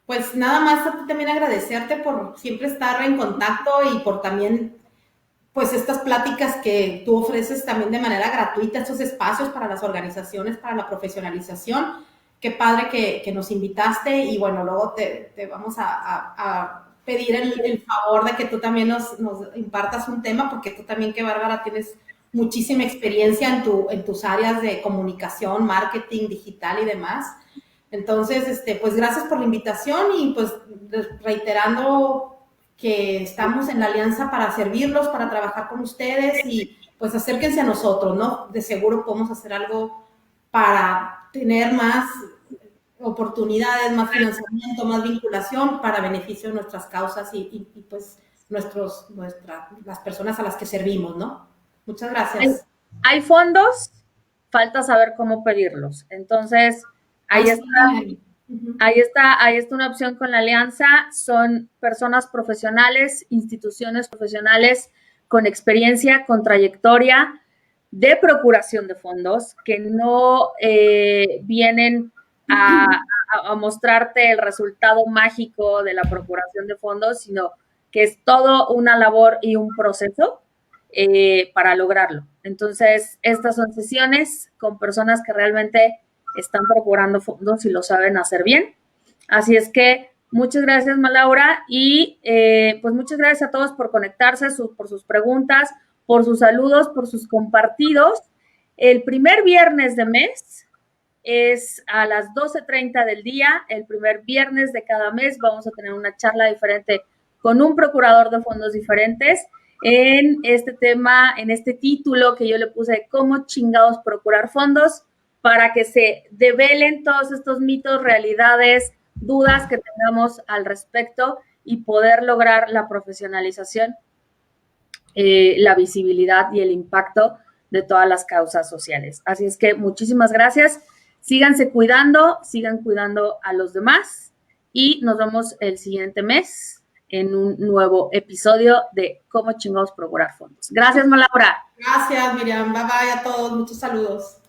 Pues nada más a ti también agradecerte por siempre estar en contacto y por también, pues estas pláticas que tú ofreces también de manera gratuita, estos espacios para las organizaciones, para la profesionalización. Qué padre que nos invitaste y bueno, luego te vamos a pedir el favor de que tú también nos impartas un tema, porque tú también, que Bárbara, tienes muchísima experiencia en tus áreas de comunicación, marketing, digital y demás. Entonces, pues gracias por la invitación y pues reiterando que estamos en la alianza para servirlos, para trabajar con ustedes y pues acérquense a nosotros, ¿no? De seguro podemos hacer algo para tener más oportunidades, más financiamiento, más vinculación para beneficio de nuestras causas y pues las personas a las que servimos, ¿no? Muchas gracias. Hay fondos, falta saber cómo pedirlos. Entonces, ahí está una opción con la alianza. Son personas profesionales, instituciones profesionales con experiencia, con trayectoria de procuración de fondos, que no vienen a mostrarte el resultado mágico de la procuración de fondos, sino que es todo una labor y un proceso para lograrlo. Entonces, estas son sesiones con personas que realmente están procurando fondos y lo saben hacer bien. Así es que muchas gracias, Malaura, y pues muchas gracias a todos por conectarse, por sus preguntas, por sus saludos, por sus compartidos. El primer viernes de mes es a las 12:30 del día, el primer viernes de cada mes vamos a tener una charla diferente con un procurador de fondos diferentes en este tema, en este título que yo le puse, ¿cómo chingados procurar fondos? Para que se develen todos estos mitos, realidades, dudas que tengamos al respecto y poder lograr la profesionalización, la visibilidad y el impacto de todas las causas sociales. Así es que muchísimas gracias. Síganse cuidando, sigan cuidando a los demás y nos vemos el siguiente mes en un nuevo episodio de Cómo chingados procurar fondos. Gracias, Malaura. Gracias, Miriam. Bye bye a todos. Muchos saludos.